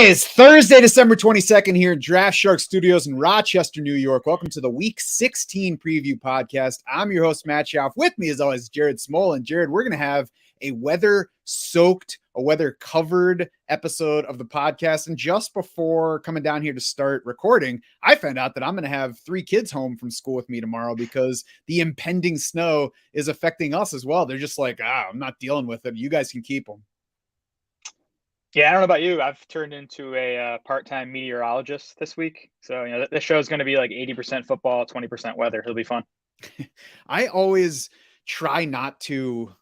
is Thursday, December 22nd here in Draft Shark Studios in Rochester, New York. Welcome to the Week 16 Preview Podcast. I'm your host, Matt Schauf. With me, as always, Jared Small. And Jared, we're going to have a weather-soaked, a weather-covered episode of the podcast. And just before coming down here to start recording, I found out that I'm going to have 3 kids home from school with me tomorrow because the impending snow is affecting us as well. They're just like, I'm not dealing with it. You guys can keep them. Yeah, I don't know about you. I've turned into a part-time meteorologist this week. So, this show is going to be like 80% football, 20% weather. It'll be fun. I always try not to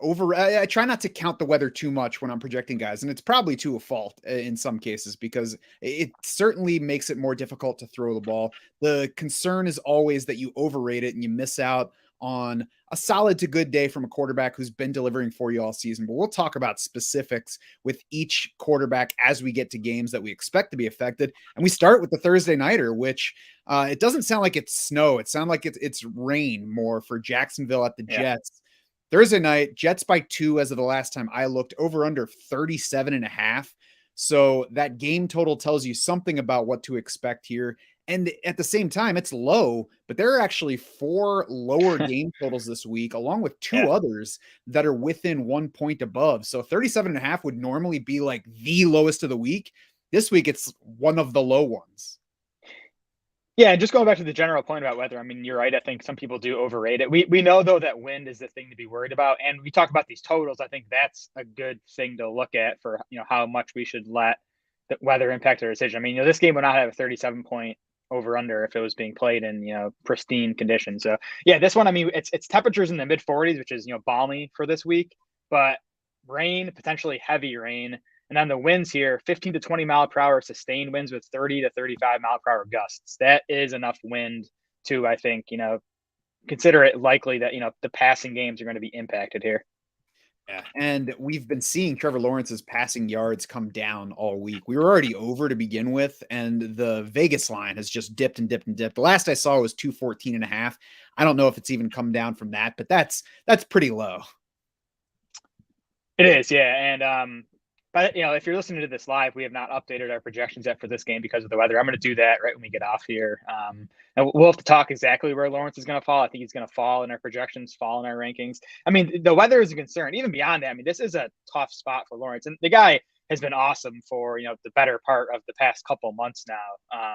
I try not to count the weather too much when I'm projecting guys. And it's probably to a fault in some cases because it certainly makes it more difficult to throw the ball. The concern is always that you overrate it and you miss out on a solid to good day from a quarterback who's been delivering for you all season. But we'll talk about specifics with each quarterback as we get to games that we expect to be affected. And we start with the Thursday nighter, which it doesn't sound like it's snow. It sounds like it's rain more for Jacksonville at the Jets. Thursday night, Jets by 2 as of the last time I looked, over under 37.5. So that game total tells you something about what to expect here. And at the same time, it's low, but there are actually 4 lower game totals this week, along with 2 others that are within 1 point above. So 37.5 would normally be like the lowest of the week. This week, it's one of the low ones. Yeah, and just going back to the general point about weather, I mean, you're right. I think some people do overrate it. We know, though, that wind is the thing to be worried about. And we talk about these totals. I think that's a good thing to look at for, how much we should let the weather impact our decision. I mean, this game would not have a 37-point over-under if it was being played in, pristine conditions. So, yeah, this one, I mean, it's temperatures in the mid-40s, which is, balmy for this week. But rain, potentially heavy rain. And then the winds here, 15 to 20 mile per hour sustained winds with 30 to 35 mile per hour gusts. That is enough wind to, I think, consider it likely that, the passing games are going to be impacted here. Yeah, and we've been seeing Trevor Lawrence's passing yards come down all week. We were already over to begin with, and the Vegas line has just dipped and dipped and dipped. The last I saw was 214.5. I don't know if it's even come down from that, but that's pretty low. It is, yeah. And but if you're listening to this live, we have not updated our projections yet for this game because of the weather. I'm going to do that right when we get off here. And we'll have to talk exactly where Lawrence is going to fall. I think he's going to fall in our projections, fall in our rankings. I mean, the weather is a concern. Even beyond that, I mean, this is a tough spot for Lawrence. And the guy has been awesome for, the better part of the past couple months now.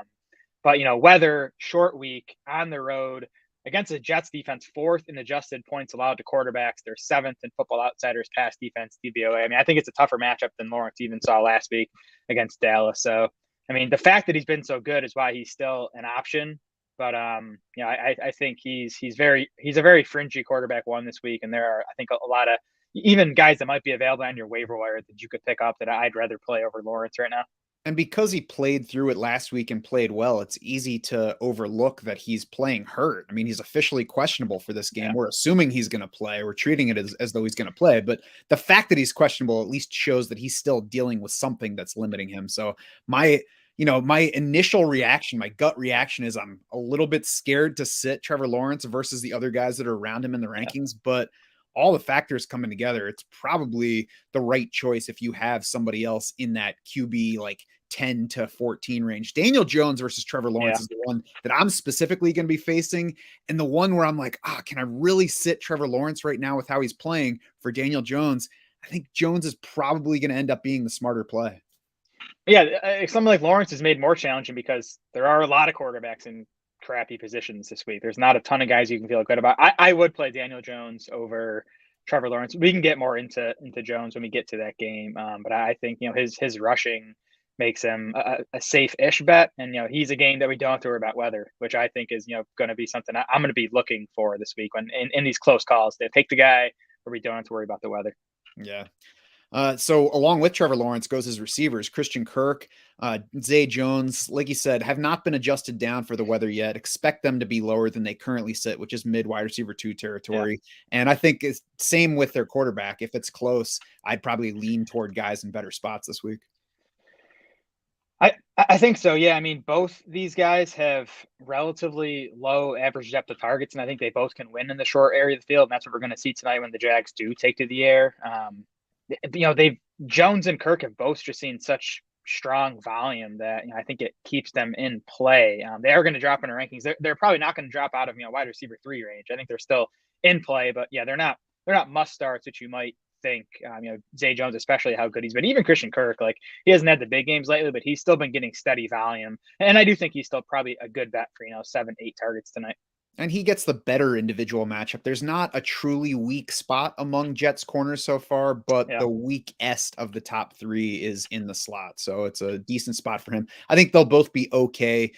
But, weather, short week, on the road, against the Jets defense, 4th in adjusted points allowed to quarterbacks. They're 7th in Football Outsiders pass defense, DVOA. I mean, I think it's a tougher matchup than Lawrence even saw last week against Dallas. So, I mean, the fact that he's been so good is why he's still an option. But, I think he's a very fringy quarterback one this week. And there are, I think, a lot of even guys that might be available on your waiver wire that you could pick up that I'd rather play over Lawrence right now. And because he played through it last week and played well, it's easy to overlook that he's playing hurt. I mean, he's officially questionable for this game. Yeah. We're assuming he's going to play. We're treating it as though he's going to play. But the fact that he's questionable at least shows that he's still dealing with something that's limiting him. So my initial reaction, my gut reaction is I'm a little bit scared to sit Trevor Lawrence versus the other guys that are around him in the rankings. But all the factors coming together, it's probably the right choice if you have somebody else in that QB like 10 to 14 range. Daniel Jones versus Trevor Lawrence is the one that I'm specifically going to be facing. And the one where I'm like, can I really sit Trevor Lawrence right now with how he's playing for Daniel Jones? I think Jones is probably going to end up being the smarter play. Yeah, something like Lawrence is made more challenging because there are a lot of quarterbacks in crappy positions this week. There's not a ton of guys you can feel good about. I would play Daniel Jones over Trevor Lawrence. We can get more into Jones when we get to that game. But I think, his rushing makes him a safe-ish bet. And, he's a game that we don't have to worry about weather, which I think is, going to be something I'm going to be looking for this week when in these close calls. They take the guy where we don't have to worry about the weather. Yeah. So along with Trevor Lawrence goes his receivers, Christian Kirk, Zay Jones, like you said, have not been adjusted down for the weather yet. Expect them to be lower than they currently sit, which is mid wide receiver 2 territory. Yeah. And I think it's same with their quarterback. If it's close, I'd probably lean toward guys in better spots this week. I think so. Yeah. I mean, both these guys have relatively low average depth of targets, and I think they both can win in the short area of the field. And that's what we're going to see tonight when the Jags do take to the air. Jones and Kirk have both just seen such strong volume that I think it keeps them in play. They are going to drop in the rankings. They're probably not going to drop out of wide receiver 3 range. I think they're still in play, but yeah, they're not must starts, which you might think. Zay Jones, especially how good he's been. Even Christian Kirk, like he hasn't had the big games lately, but he's still been getting steady volume. And I do think he's still probably a good bet for 7-8 targets tonight. And he gets the better individual matchup. There's not a truly weak spot among Jets corners so far, but Yeah. the weakest of the top 3 is in the slot. So it's a decent spot for him. I think they'll both be okay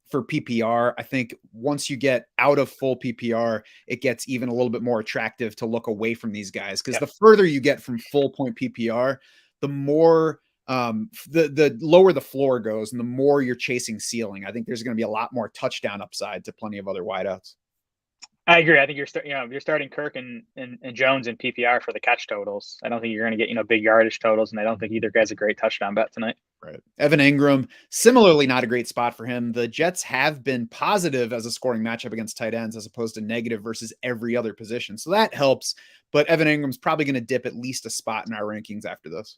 for PPR. I think once you get out of full PPR, it gets even a little bit more attractive to look away from these guys, because the further you get from full point PPR, the more the lower the floor goes and the more you're chasing ceiling. I think there's going to be a lot more touchdown upside to plenty of other wideouts. I agree. I think you're starting Kirk and Jones in PPR for the catch totals. I don't think you're going to get big yardage totals, and I don't think either guy's a great touchdown bet tonight. Right. Evan Ingram, similarly, not a great spot for him. The Jets have been positive as a scoring matchup against tight ends as opposed to negative versus every other position. So that helps. But Evan Ingram's probably going to dip at least a spot in our rankings after this.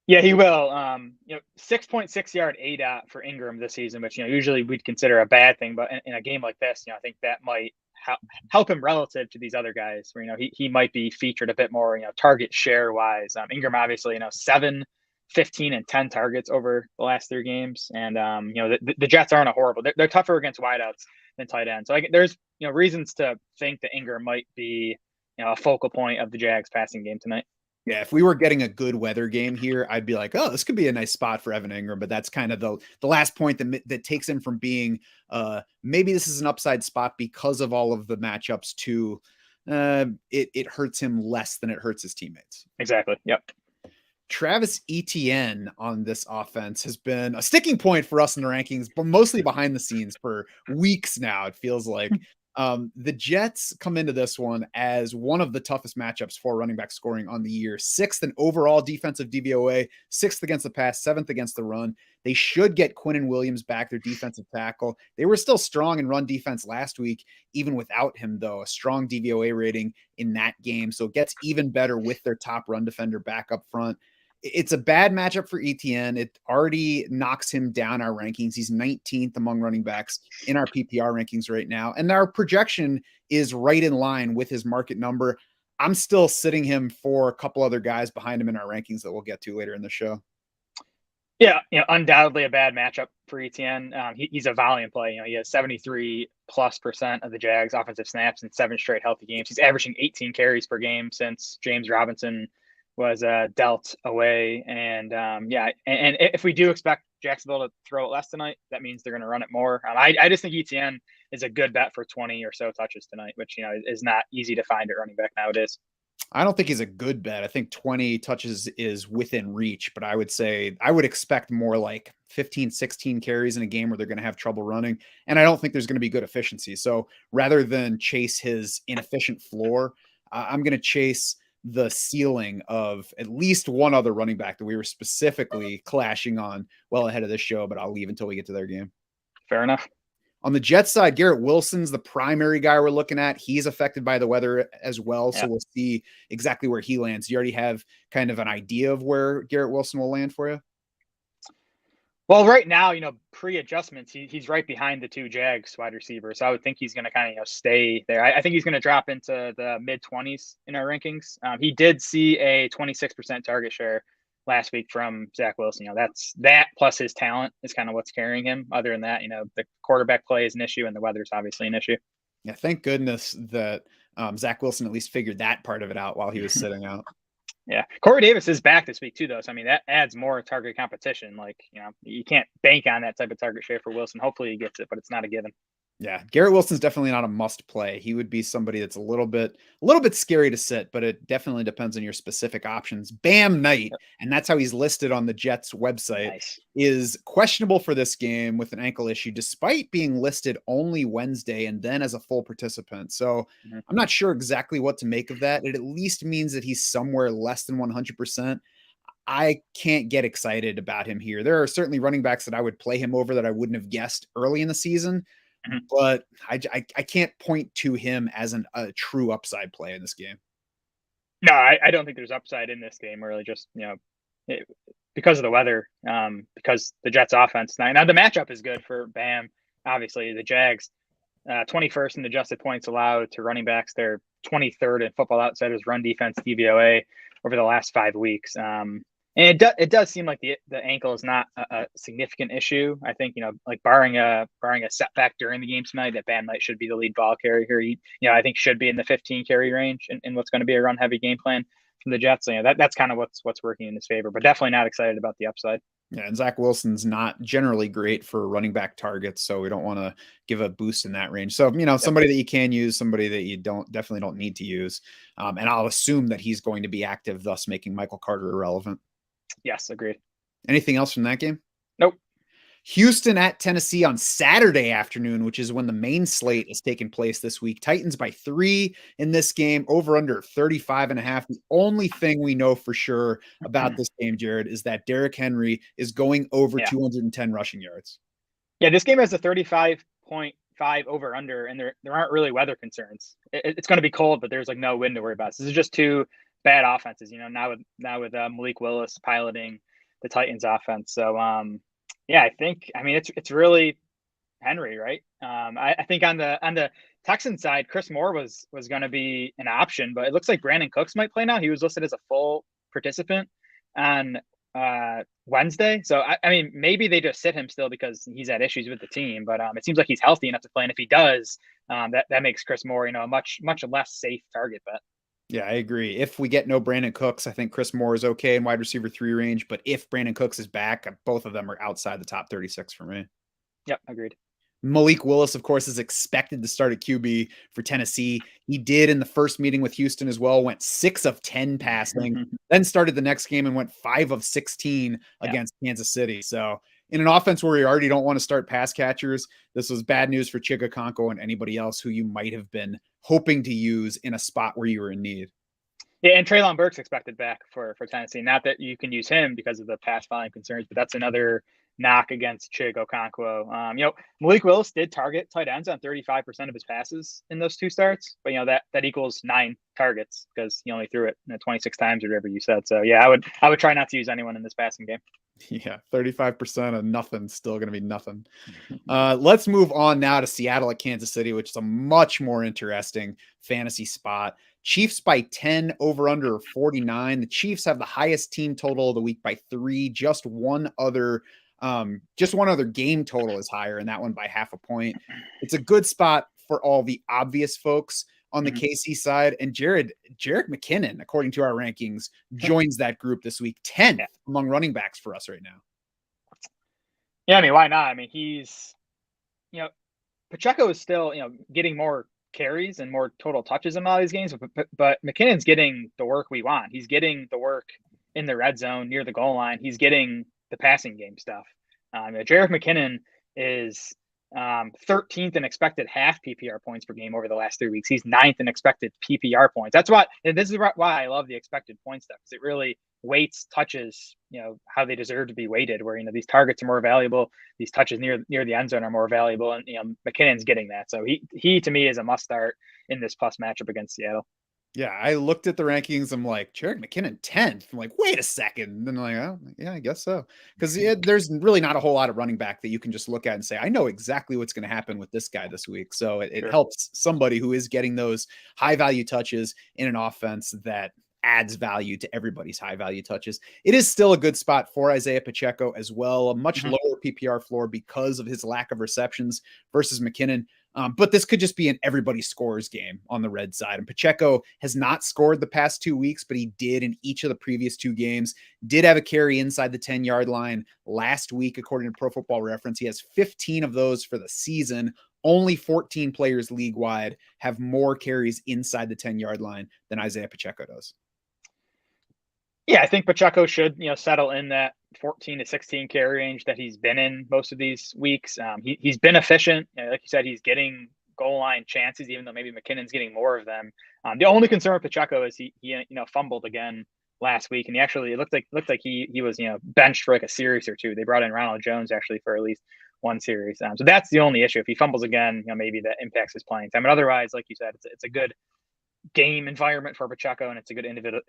Yeah, he will. 6.6 yard ADOT for Ingram this season, which usually we'd consider a bad thing, but in a game like this, I think that might help him relative to these other guys. Where he might be featured a bit more, target share wise. Ingram obviously 7, 15, and 10 targets over the last 3 games, and the Jets aren't a horrible. They're tougher against wideouts than tight ends. So there's reasons to think that Ingram might be a focal point of the Jags passing game tonight. Yeah, if we were getting a good weather game here, I'd be like, oh, this could be a nice spot for Evan Ingram. But that's kind of the last point that takes him from being maybe this is an upside spot because of all of the matchups to it hurts him less than it hurts his teammates. Exactly. Yep. Travis Etienne on this offense has been a sticking point for us in the rankings, but mostly behind the scenes for weeks now. It feels like the Jets come into this one as one of the toughest matchups for running back scoring on the year. 6th in overall defensive DVOA, 6th against the pass, 7th against the run. They should get Quinnen Williams back, their defensive tackle. They were still strong in run defense last week, even without him, though. A strong DVOA rating in that game. So it gets even better with their top run defender back up front. It's a bad matchup for Etienne. It already knocks him down our rankings. He's 19th among running backs in our PPR rankings right now. And our projection is right in line with his market number. I'm still sitting him for a couple other guys behind him in our rankings that we'll get to later in the show. Yeah, undoubtedly a bad matchup for Etienne. He's a volume play. He has 73+% of the Jags offensive snaps in 7 straight healthy games. He's averaging 18 carries per game since James Robinson was dealt away. And and if we do expect Jacksonville to throw it less tonight, that means they're going to run it more. I just think Etienne is a good bet for 20 or so touches tonight, which is not easy to find at running back nowadays. I don't think he's a good bet. I think 20 touches is within reach, but I would say I would expect more like 15, 16 carries in a game where they're going to have trouble running. And I don't think there's going to be good efficiency. So rather than chase his inefficient floor, I'm going to chase the ceiling of at least one other running back that we were specifically clashing on well ahead of this show, but I'll leave until we get to their game. Fair enough. On the Jets side, Garrett Wilson's the primary guy we're looking at. He's affected by the weather as well. So we'll see exactly where he lands. You already have kind of an idea of where Garrett Wilson will land for you? Well, right now, pre-adjustments, he's right behind the 2 Jags wide receivers. So I would think he's going to kind of stay there. I think he's going to drop into the mid-20s in our rankings. He did see a 26% target share last week from Zach Wilson. That's that plus his talent is kind of what's carrying him. Other than that, the quarterback play is an issue and the weather is obviously an issue. Yeah, thank goodness that Zach Wilson at least figured that part of it out while he was sitting out. Yeah. Corey Davis is back this week too, though. So, that adds more target competition. You can't bank on that type of target share for Wilson. Hopefully he gets it, but it's not a given. Yeah, Garrett Wilson's definitely not a must play. He would be somebody that's a little bit scary to sit, but it definitely depends on your specific options. Bam Knight, and that's how he's listed on the Jets website, is questionable for this game with an ankle issue, despite being listed only Wednesday and then as a full participant. So I'm not sure exactly what to make of that. It at least means that he's somewhere less than 100%. I can't get excited about him here. There are certainly running backs that I would play him over that I wouldn't have guessed early in the season. But I can't point to him as a true upside play in this game. No, I don't think there's upside in this game. Really, just because of the weather, because the Jets offense. Now the matchup is good for Bam. Obviously, the Jags, 21st in adjusted points allowed to running backs. They're 23rd in Football Outsiders run defense DVOA over the last 5 weeks. And it does seem like the ankle is not a significant issue. I think, like barring a setback during the game tonight, that Bam Knight should be the lead ball carrier here. I think should be in the 15 carry range in what's going to be a run heavy game plan from the Jets. So, that's kind of what's working in his favor, but definitely not excited about the upside. Yeah, and Zach Wilson's not generally great for running back targets, so we don't want to give a boost in that range. So, somebody that you can use, somebody that you definitely don't need to use. And I'll assume that he's going to be active, thus making Michael Carter irrelevant. Yes, agreed. Anything else from that game? Nope. Houston at Tennessee on Saturday afternoon, which is when the main slate is taking place this week. Titans by 3 in this game, over under 35.5. The only thing we know for sure about this game, Jared, is that Derrick Henry is going over 210 rushing yards. Yeah, this game has a 35.5 over under, and there aren't really weather concerns. It's going to be cold, but there's like no wind to worry about. So this is just two bad offenses, now with Malik Willis piloting the Titans offense. So it's really Henry, right? I think on the Texans side, Chris Moore was going to be an option, but it looks like Brandon Cooks might play now. He was listed as a full participant on Wednesday. So maybe they just sit him still because he's had issues with the team, but it seems like he's healthy enough to play. And if he does, that makes Chris Moore, a much less safe target bet. Yeah, I agree. If we get no Brandon Cooks, I think Chris Moore is okay in wide receiver 3 range. But if Brandon Cooks is back, both of them are outside the top 36 for me. Yep, agreed. Malik Willis, of course, is expected to start at QB for Tennessee. He did in the first meeting with Houston as well, went 6 of 10 passing, then started the next game and went 5 of 16 against Kansas City. So in an offense where you already don't want to start pass catchers, this was bad news for Chigakonko and anybody else who you might have been hoping to use in a spot where you were in need. Yeah, and Treylon Burks expected back for Tennessee. Not that you can use him because of the pass volume concerns, but that's another knock against Chigakonko. Malik Willis did target tight ends on 35% of his passes in those 2 starts, but that equals 9 targets because he only threw it 26 times or whatever you said. So yeah, I would try not to use anyone in this passing game. Yeah, 35% of nothing, still going to be nothing. Let's move on now to Seattle at Kansas City, which is a much more interesting fantasy spot. Chiefs by 10, over under 49. The Chiefs have the highest team total of the week by 3. Just one other game total is higher, and that one by half a point. It's a good spot for all the obvious folks on the KC side. And Jerick McKinnon, according to our rankings, joins that group this week, 10th among running backs for us right now. Yeah, why not? He's, Pacheco is still, getting more carries and more total touches in all these games, but McKinnon's getting the work we want. He's getting the work in the red zone near the goal line. He's getting the passing game stuff. Jerick McKinnon is 13th in expected half PPR points per game over the last 3 weeks. He's 9th in expected PPR points. This is why I love the expected point stuff, because it really weights touches, how they deserve to be weighted, where, these targets are more valuable, these touches near the end zone are more valuable. And, McKinnon's getting that. So he to me is a must start in this plus matchup against Seattle. Yeah, I looked at the rankings. I'm like, Jerick McKinnon 10th. I'm like, wait a second. And then I'm like, oh, yeah, I guess so. Because there's really not a whole lot of running back that you can just look at and say, I know exactly what's going to happen with this guy this week. So it helps somebody who is getting those high value touches in an offense that adds value to everybody's high value touches. It is still a good spot for Isaiah Pacheco as well. A much lower PPR floor because of his lack of receptions versus McKinnon. But this could just be an everybody scores game on the red side. And Pacheco has not scored the past 2 weeks, but he did in each of the previous 2 games. Did have a carry inside the 10-yard line last week, according to Pro Football Reference. He has 15 of those for the season. Only 14 players league-wide have more carries inside the 10-yard line than Isaiah Pacheco does. Yeah, I think Pacheco should, settle in that 14 to 16 carry range that he's been in most of these weeks. He's been efficient. Like you said, he's getting goal line chances, even though maybe McKinnon's getting more of them. The only concern with Pacheco is he fumbled again last week, and it looked like he was benched for like a series or 2. They brought in Ronald Jones actually for at least 1 series. So that's the only issue. If he fumbles again, maybe that impacts his playing time. But otherwise, like you said, it's a good game environment for Pacheco, and it's a good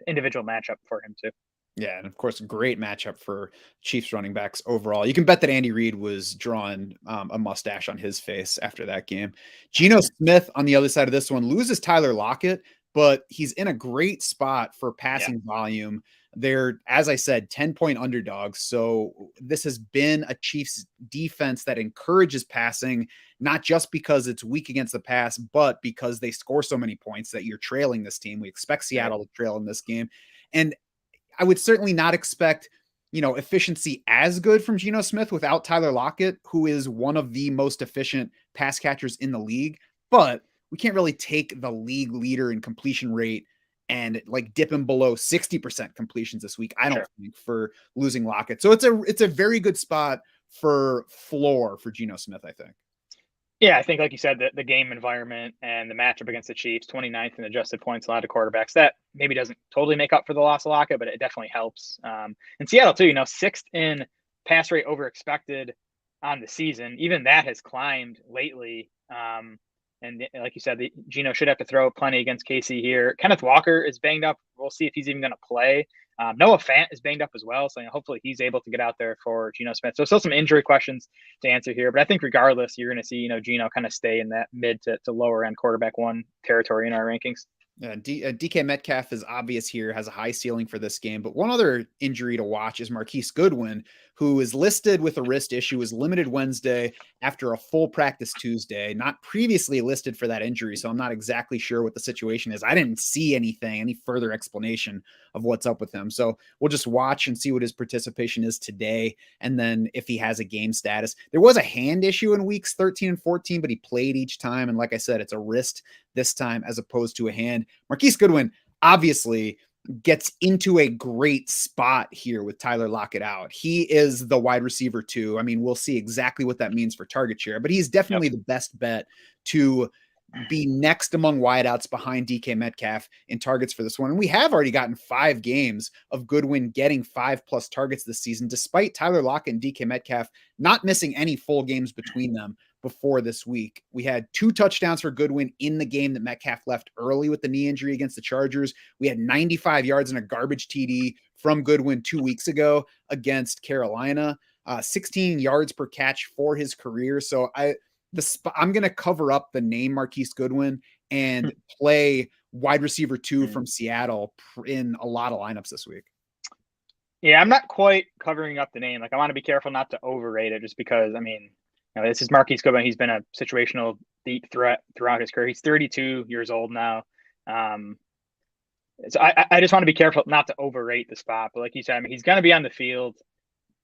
individual matchup for him too. Yeah, and of course, a great matchup for Chiefs running backs overall. You can bet that Andy Reid was drawing a mustache on his face after that game. Geno Smith on the other side of this one loses Tyler Lockett, but he's in a great spot for Yeah, passing volume. They're, as I said, 10-point underdogs. So this has been a Chiefs defense that encourages passing, not just because it's weak against the pass, but because they score so many points that you're trailing this team. We expect right. Seattle to trail in this game. And I would certainly not expect, efficiency as good from Geno Smith without Tyler Lockett, who is one of the most efficient pass catchers in the league. But we can't really take the league leader in completion rate and like dip him below 60% completions this week. I don't Sure. think for losing Lockett. So it's a very good spot for floor for Geno Smith, I think. Yeah, I think, like you said, the game environment and the matchup against the Chiefs, 29th in adjusted points allowed to quarterbacks, that maybe doesn't totally make up for the loss of Lockett, but it definitely helps. And Seattle, too, sixth in pass rate over expected on the season. Even that has climbed lately. And like you said, Geno should have to throw plenty against KC here. Kenneth Walker is banged up. We'll see if he's even going to play. Noah Fant is banged up as well, so hopefully he's able to get out there for Geno Smith. So still some injury questions to answer here, but I think regardless, you're going to see Geno kind of stay in that mid to lower end quarterback one territory in our rankings. DK Metcalf is obvious here, has a high ceiling for this game. But one other injury to watch is Marquise Goodwin, who is listed with a wrist issue, was limited Wednesday after a full practice Tuesday, not previously listed for that injury. So I'm not exactly sure what the situation is. I didn't see any further explanation of what's up with him. So we'll just watch and see what his participation is today. And then if he has a game status. There was a hand issue in weeks 13 and 14, but he played each time. And like I said, it's a wrist this time as opposed to a hand. Marquise Goodwin obviously gets into a great spot here with Tyler Lockett out. He is the wide receiver too. I mean, we'll see exactly what that means for target share, but he's Yep. definitely the best bet to be next among wideouts behind DK Metcalf in targets for this one. And we have already gotten 5 games of Goodwin getting 5+ targets this season, despite Tyler Lockett and DK Metcalf not missing any full games between them before this week. We had 2 touchdowns for Goodwin in the game that Metcalf left early with the knee injury against the Chargers. We had 95 yards and a garbage TD from Goodwin 2 weeks ago against Carolina, 16 yards per catch for his career. So I'm going to cover up the name Marquise Goodwin and play wide receiver 2 from Seattle in a lot of lineups this week. Yeah, I'm not quite covering up the name. Like, I want to be careful not to overrate it just because, I mean, this is Marquise Goodwin. He's been a situational deep threat throughout his career. He's 32 years old now. So I just want to be careful not to overrate the spot. But like you said, I mean, he's going to be on the field.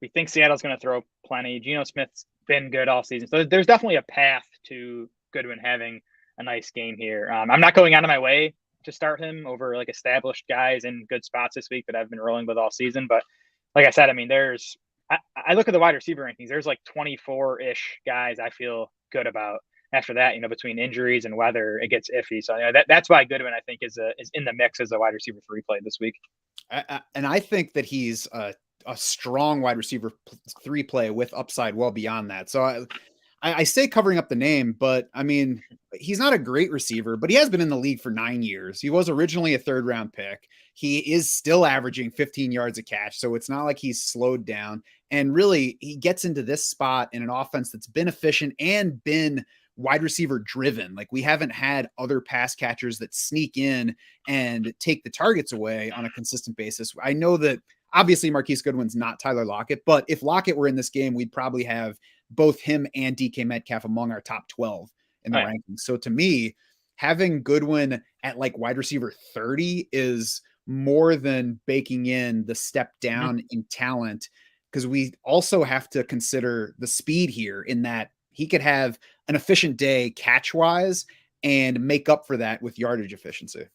We think Seattle's going to throw plenty. Geno Smith's been good all season. So there's definitely a path to Goodwin having a nice game here. I'm not going out of my way to start him over like established guys in good spots this week that I've been rolling with all season. But like I said, I mean, I look at the wide receiver rankings. There's like 24-ish guys I feel good about. After that, between injuries and weather, it gets iffy. So that's why Goodwin, I think, is in the mix as a wide receiver 3 play this week. And I think that he's a strong wide receiver 3 play with upside well beyond that. So I say covering up the name, but I mean, he's not a great receiver, but he has been in the league for 9 years. He was originally a 3rd-round pick. He is still averaging 15 yards a catch, so it's not like he's slowed down. And really, he gets into this spot in an offense that's been efficient and been wide receiver driven. Like, we haven't had other pass catchers that sneak in and take the targets away on a consistent basis. I know that obviously Marquise Goodwin's not Tyler Lockett, but if Lockett were in this game, we'd probably have both him and DK Metcalf among our top 12 in the rankings. So to me, having Goodwin at like wide receiver 30 is more than baking in the step down in talent, because we also have to consider the speed here in that he could have an efficient day catch wise and make up for that with yardage efficiency.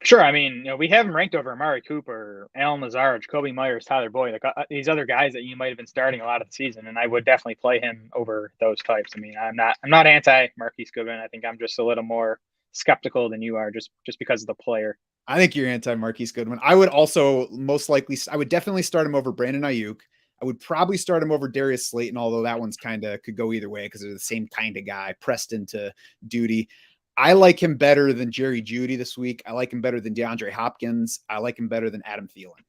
Sure. I mean, we have him ranked over Amari Cooper, Allen Lazard, Kobe Myers, Tyler Boyd, like these other guys that you might have been starting a lot of the season, and I would definitely play him over those types. I mean, I'm not anti Marquise Goodwin. I think I'm just a little more skeptical than you are, just because of the player. I think you're anti Marquise Goodwin. I would also I would definitely start him over Brandon Ayuk. I would probably start him over Darius Slayton, although that one's could go either way because they're the same kind of guy pressed into duty. I like him better than Jerry Jeudy this week. I like him better than DeAndre Hopkins. I like him better than Adam Thielen.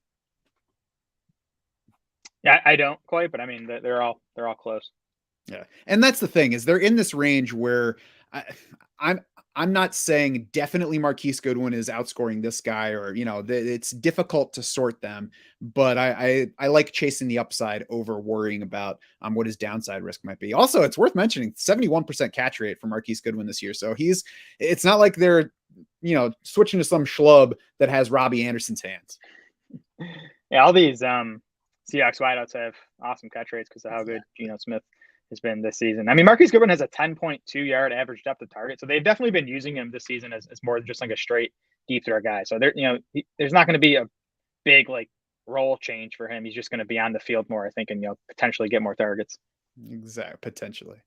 Yeah, I don't quite, but I mean they're all close. Yeah, and that's the thing is they're in this range where I, I'm I'm not saying definitely Marquise Goodwin is outscoring this guy, or it's difficult to sort them, but I like chasing the upside over worrying about what his downside risk might be. Also, it's worth mentioning 71% catch rate for Marquise Goodwin this year, so it's not like they're switching to some schlub that has Robbie Anderson's hands. Yeah, all these Seahawks wideouts have awesome catch rates because of how good Geno Smith has been this season. I mean, Marquise Goodwin has a 10.2 yard average depth of target, so they've definitely been using him this season as more than just like a straight deep threat guy. So there's not going to be a big like role change for him. He's just going to be on the field more, I think, and potentially get more targets. Exactly, potentially.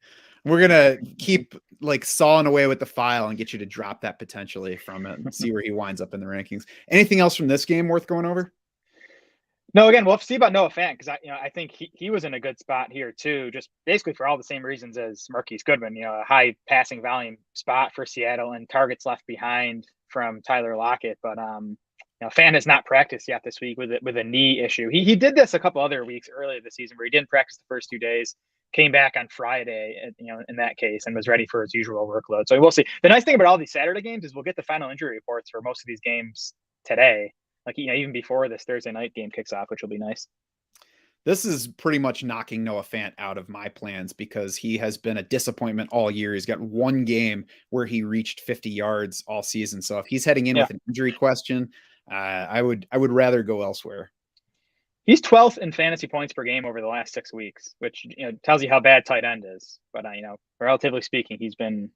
We're gonna keep like sawing away with the file and get you to drop that potentially from it and see where he winds up in the rankings. Anything else from this game worth going over? No, again, we'll have to see about Noah Fant because I think he was in a good spot here too, just basically for all the same reasons as Marquise Goodwin. A high passing volume spot for Seattle and targets left behind from Tyler Lockett. But Fant has not practiced yet this week with a knee issue. He did this a couple other weeks earlier this season where he didn't practice the first 2 days, came back on Friday, in that case, and was ready for his usual workload. So we'll see. The nice thing about all these Saturday games is we'll get the final injury reports for most of these games today. Like, even before this Thursday night game kicks off, which will be nice. This is pretty much knocking Noah Fant out of my plans because he has been a disappointment all year. He's got one game where he reached 50 yards all season. So if he's heading in with an injury question, I would rather go elsewhere. He's 12th in fantasy points per game over the last 6 weeks, which tells you how bad tight end is. But relatively speaking, he's been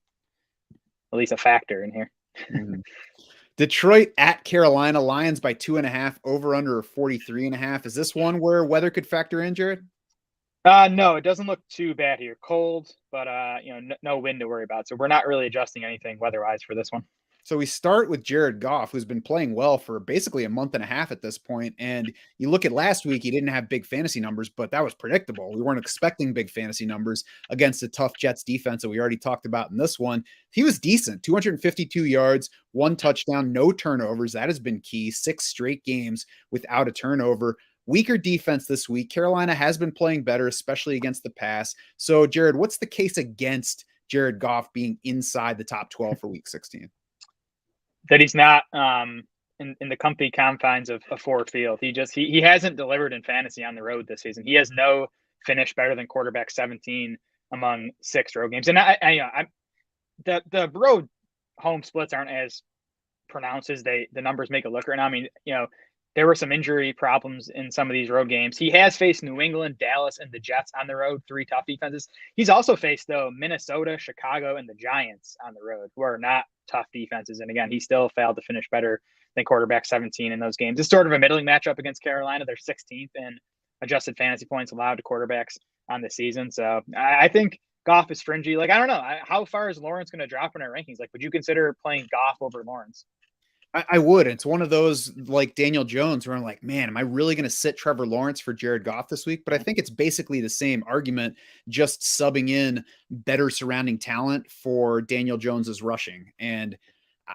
at least a factor in here. Mm-hmm. Detroit at Carolina, Lions by 2.5, over under 43.5. Is this one where weather could factor in, Jared? No, it doesn't look too bad here. Cold, but no wind to worry about. So we're not really adjusting anything weather-wise for this one. So we start with Jared Goff, who's been playing well for basically a month and a half at this point. And you look at last week, he didn't have big fantasy numbers, but that was predictable. We weren't expecting big fantasy numbers against a tough Jets defense that we already talked about in this one. He was decent, 252 yards, 1 touchdown, no turnovers. That has been key. 6 straight games without a turnover. Weaker defense this week. Carolina has been playing better, especially against the pass. So, Jared, what's the case against Jared Goff being inside the top 12 for week 16? That he's not in the comfy confines of Ford Field. He hasn't delivered in fantasy on the road this season. He has no finish better than quarterback 17 among 6 road games. And the road home splits aren't as pronounced as the numbers make it look right now. I mean, there were some injury problems in some of these road games. He has faced New England, Dallas, and the Jets on the road, 3 tough defenses. He's also faced, though, Minnesota, Chicago, and the Giants on the road, who are not tough defenses. And again, he still failed to finish better than quarterback 17 in those games. It's sort of a middling matchup against Carolina. They're 16th in adjusted fantasy points allowed to quarterbacks on the season. So I think Goff is fringy. Like, I don't know. How far is Lawrence going to drop in our rankings? Like, would you consider playing Goff over Lawrence? I would. It's one of those like Daniel Jones where I'm like, man, am I really going to sit Trevor Lawrence for Jared Goff this week? But I think it's basically the same argument, just subbing in better surrounding talent for Daniel Jones's rushing. And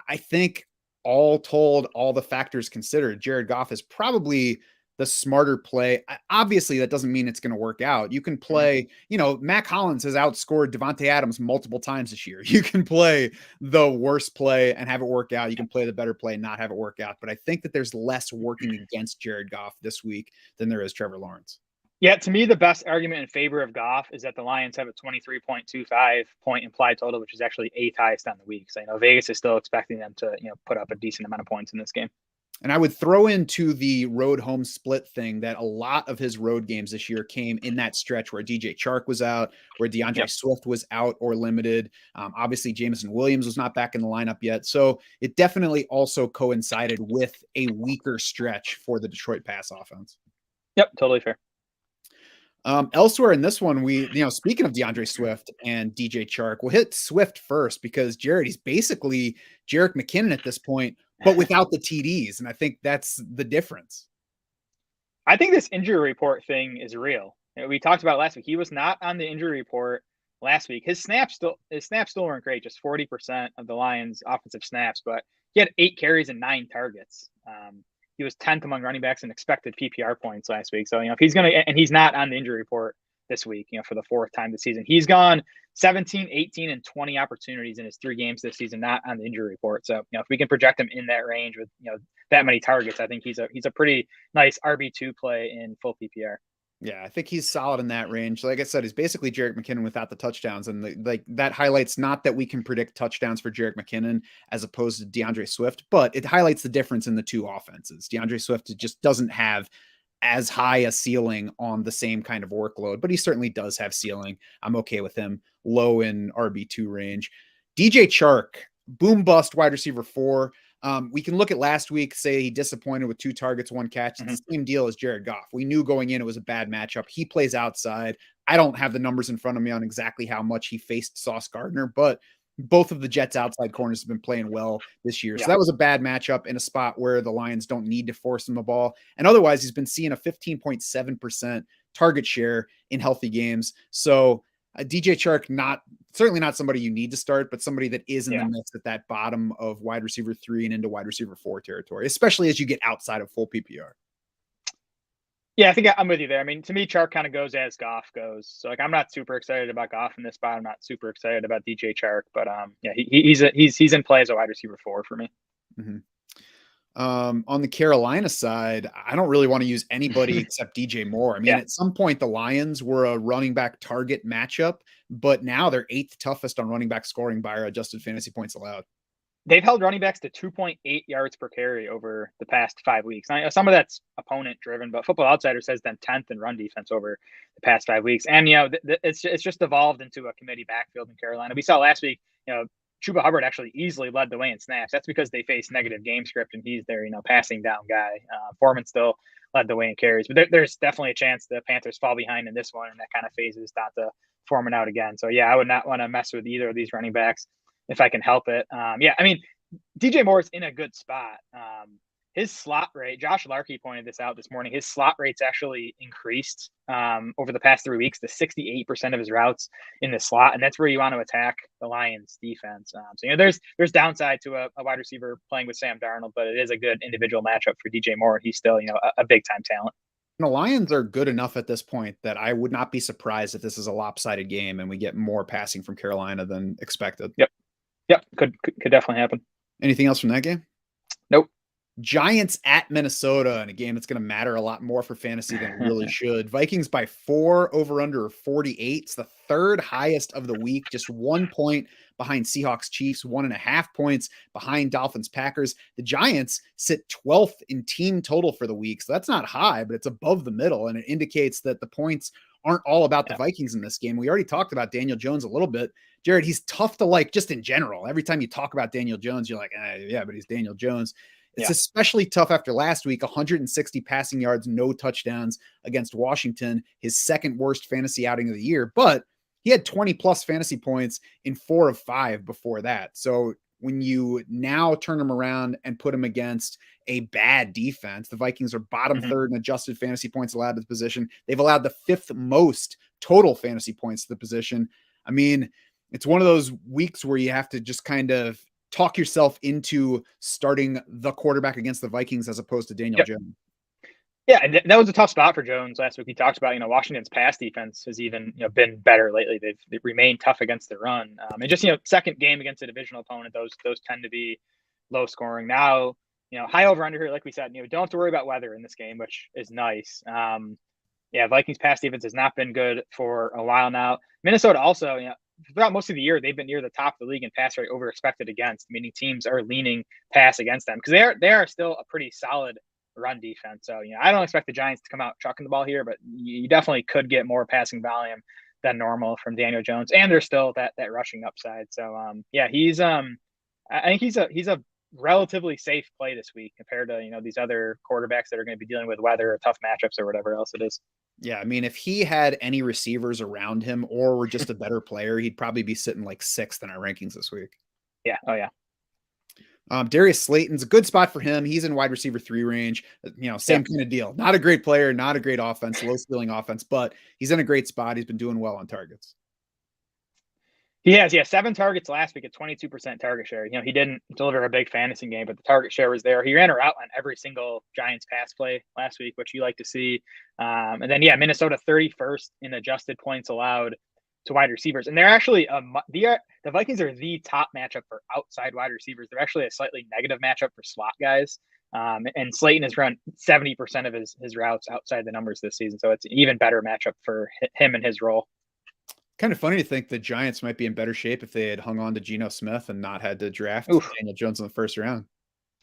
I think all told, all the factors considered, Jared Goff is probably the smarter play. Obviously, that doesn't mean it's going to work out. You can play, Mac Hollins has outscored Devontae Adams multiple times this year. You can play the worst play and have it work out. You can play the better play and not have it work out. But I think that there's less working against Jared Goff this week than there is Trevor Lawrence. Yeah, to me, the best argument in favor of Goff is that the Lions have a 23.25 point implied total, which is actually 8th highest on the week. So, Vegas is still expecting them to, put up a decent amount of points in this game. And I would throw into the road home split thing that a lot of his road games this year came in that stretch where DJ Chark was out, where DeAndre Swift was out or limited. Obviously, Jameson Williams was not back in the lineup yet. So it definitely also coincided with a weaker stretch for the Detroit pass offense. Yep, totally fair. Elsewhere in this one, speaking of DeAndre Swift and DJ Chark, we'll hit Swift first because Jared, he's basically Jerick McKinnon at this point, but without the TDs. And I think that's the difference. I think this injury report thing is real. We talked about last week. He was not on the injury report last week. His snaps still weren't great, just 40% of the Lions' offensive snaps, but he had 8 carries and 9 targets. He was 10th among running backs in expected PPR points last week. So, if he's and he's not on the injury report this week, for the 4th time this season. He's gone 17, 18, and 20 opportunities in his 3 games this season, not on the injury report. So, if we can project him in that range with, that many targets, I think he's a pretty nice RB2 play in full PPR. Yeah, I think he's solid in that range. Like I said, he's basically Jerick McKinnon without the touchdowns. And that highlights not that we can predict touchdowns for Jerick McKinnon as opposed to DeAndre Swift, but it highlights the difference in the two offenses. DeAndre Swift just doesn't have as high a ceiling on the same kind of workload, but he certainly does have ceiling. I'm okay with him low in RB2 range. DJ Chark, boom bust wide receiver 4. We can look at last week, say he disappointed with 2 targets, 1 catch. It's the same deal as Jared Goff. We knew going in it was a bad matchup. He plays outside. I don't have the numbers in front of me on exactly how much he faced Sauce Gardner, but both of the Jets' outside corners have been playing well this year. So that was a bad matchup in a spot where the Lions don't need to force him the ball. And otherwise, he's been seeing a 15.7% target share in healthy games. So DJ Chark, certainly not somebody you need to start, but somebody that is in the mix at that bottom of wide receiver 3 and into wide receiver 4 territory, especially as you get outside of full PPR. Yeah, I think I'm with you there. I mean, to me, Chark kind of goes as Goff goes. So I'm not super excited about Goff in this spot. I'm not super excited about DJ Chark, but he's in play as a wide receiver 4 for me. Mm-hmm. On the Carolina side, I don't really want to use anybody except DJ Moore. I mean, at some point the Lions were a running back target matchup, but now they're 8th toughest on running back scoring by our adjusted fantasy points allowed. They've held running backs to 2.8 yards per carry over the past 5 weeks. Now, some of that's opponent driven, but Football Outsiders says them 10th in run defense over the past 5 weeks. And, it's just evolved into a committee backfield in Carolina. We saw last week, Chuba Hubbard actually easily led the way in snaps. That's because they faced negative game script and he's their, passing down guy. Foreman still led the way in carries, but there's definitely a chance the Panthers fall behind in this one, and that kind of phases Dante Foreman out again. So I would not want to mess with either of these running backs if I can help it. I mean, DJ Moore's in a good spot. His slot rate, Josh Larkey pointed this out this morning, his slot rate's actually increased over the past 3 weeks to 68% of his routes in the slot. And that's where you want to attack the Lions defense. So, there's downside to a wide receiver playing with Sam Darnold, but it is a good individual matchup for DJ Moore. He's still, a big time talent. The Lions are good enough at this point that I would not be surprised if this is a lopsided game and we get more passing from Carolina than expected. Yep. Could definitely happen. Anything else from that game? Nope. Giants at Minnesota in a game that's going to matter a lot more for fantasy than it really should. Vikings by 4, over under 48. It's the 3rd highest of the week, just 1 point behind Seahawks Chiefs, 1.5 points behind Dolphins Packers. The Giants sit 12th in team total for the week. So that's not high, but it's above the middle. And it indicates that the points aren't all about the Vikings in this game. We already talked about Daniel Jones a little bit. Jared, he's tough to like just in general. Every time you talk about Daniel Jones, you're like, yeah, but he's Daniel Jones. It's especially tough after last week, 160 passing yards, no touchdowns against Washington, his 2nd worst fantasy outing of the year. But he had 20 plus fantasy points in 4 of 5 before that. So when you now turn him around and put him against a bad defense, the Vikings are bottom 3rd in adjusted fantasy points allowed to the position. They've allowed the 5th most total fantasy points to the position. I mean, it's one of those weeks where you have to just kind of talk yourself into starting the quarterback against the Vikings as opposed to Daniel Jones. Yeah, and that was a tough spot for Jones last week. He talked about, Washington's pass defense has even, been better lately. They've remained tough against the run. And just, second game against a divisional opponent, those tend to be low scoring. Now, high over under here, like we said, don't have to worry about weather in this game, which is nice. Vikings pass defense has not been good for a while now. Minnesota also, throughout most of the year, they've been near the top of the league in pass rate over expected against, meaning teams are leaning pass against them because they are still a pretty solid run defense. So, I don't expect the Giants to come out chucking the ball here, but you definitely could get more passing volume than normal from Daniel Jones. And there's still that rushing upside. So, he's I think he's a relatively safe play this week compared to, these other quarterbacks that are going to be dealing with weather or tough matchups or whatever else it is. Yeah, I mean, if he had any receivers around him or were just a better player, he'd probably be sitting like 6th in our rankings this week. Yeah. Oh, yeah. Darius Slayton's a good spot for him. He's in wide receiver 3 range. Same kind of deal. Not a great player, not a great offense, low ceiling offense, but he's in a great spot. He's been doing well on targets. He has, yeah, 7 targets last week at 22% target share. He didn't deliver a big fantasy game, but the target share was there. He ran a route on every single Giants pass play last week, which you like to see. And then, yeah, Minnesota 31st in adjusted points allowed to wide receivers. And they're actually the Vikings are the top matchup for outside wide receivers. They're actually a slightly negative matchup for slot guys. And Slayton has run 70% of his routes outside the numbers this season. So it's an even better matchup for him and his role. Kind of funny to think the Giants might be in better shape if they had hung on to Geno Smith and not had to draft Oof. Daniel Jones in the first round.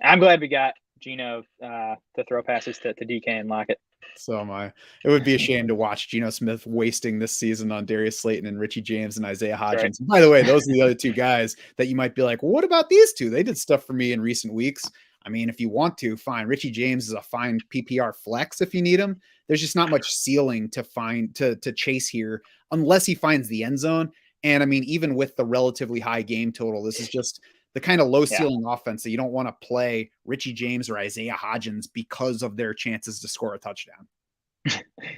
I'm glad we got Geno to throw passes to DK and Lockett. So am I. It would be a shame to watch Geno Smith wasting this season on Darius Slayton and Richie James and Isaiah Hodgins. Right. And by the way, those are the other two guys that you might be like, well, what about these two? They did stuff for me in recent weeks. I mean, if you want to, fine. Richie James is a fine PPR flex if you need him. There's just not much ceiling to chase here unless he finds the end zone. And I mean, even with the relatively high game total, this is just the kind of low ceiling offense that you don't want to play Richie James or Isaiah Hodgins because of their chances to score a touchdown.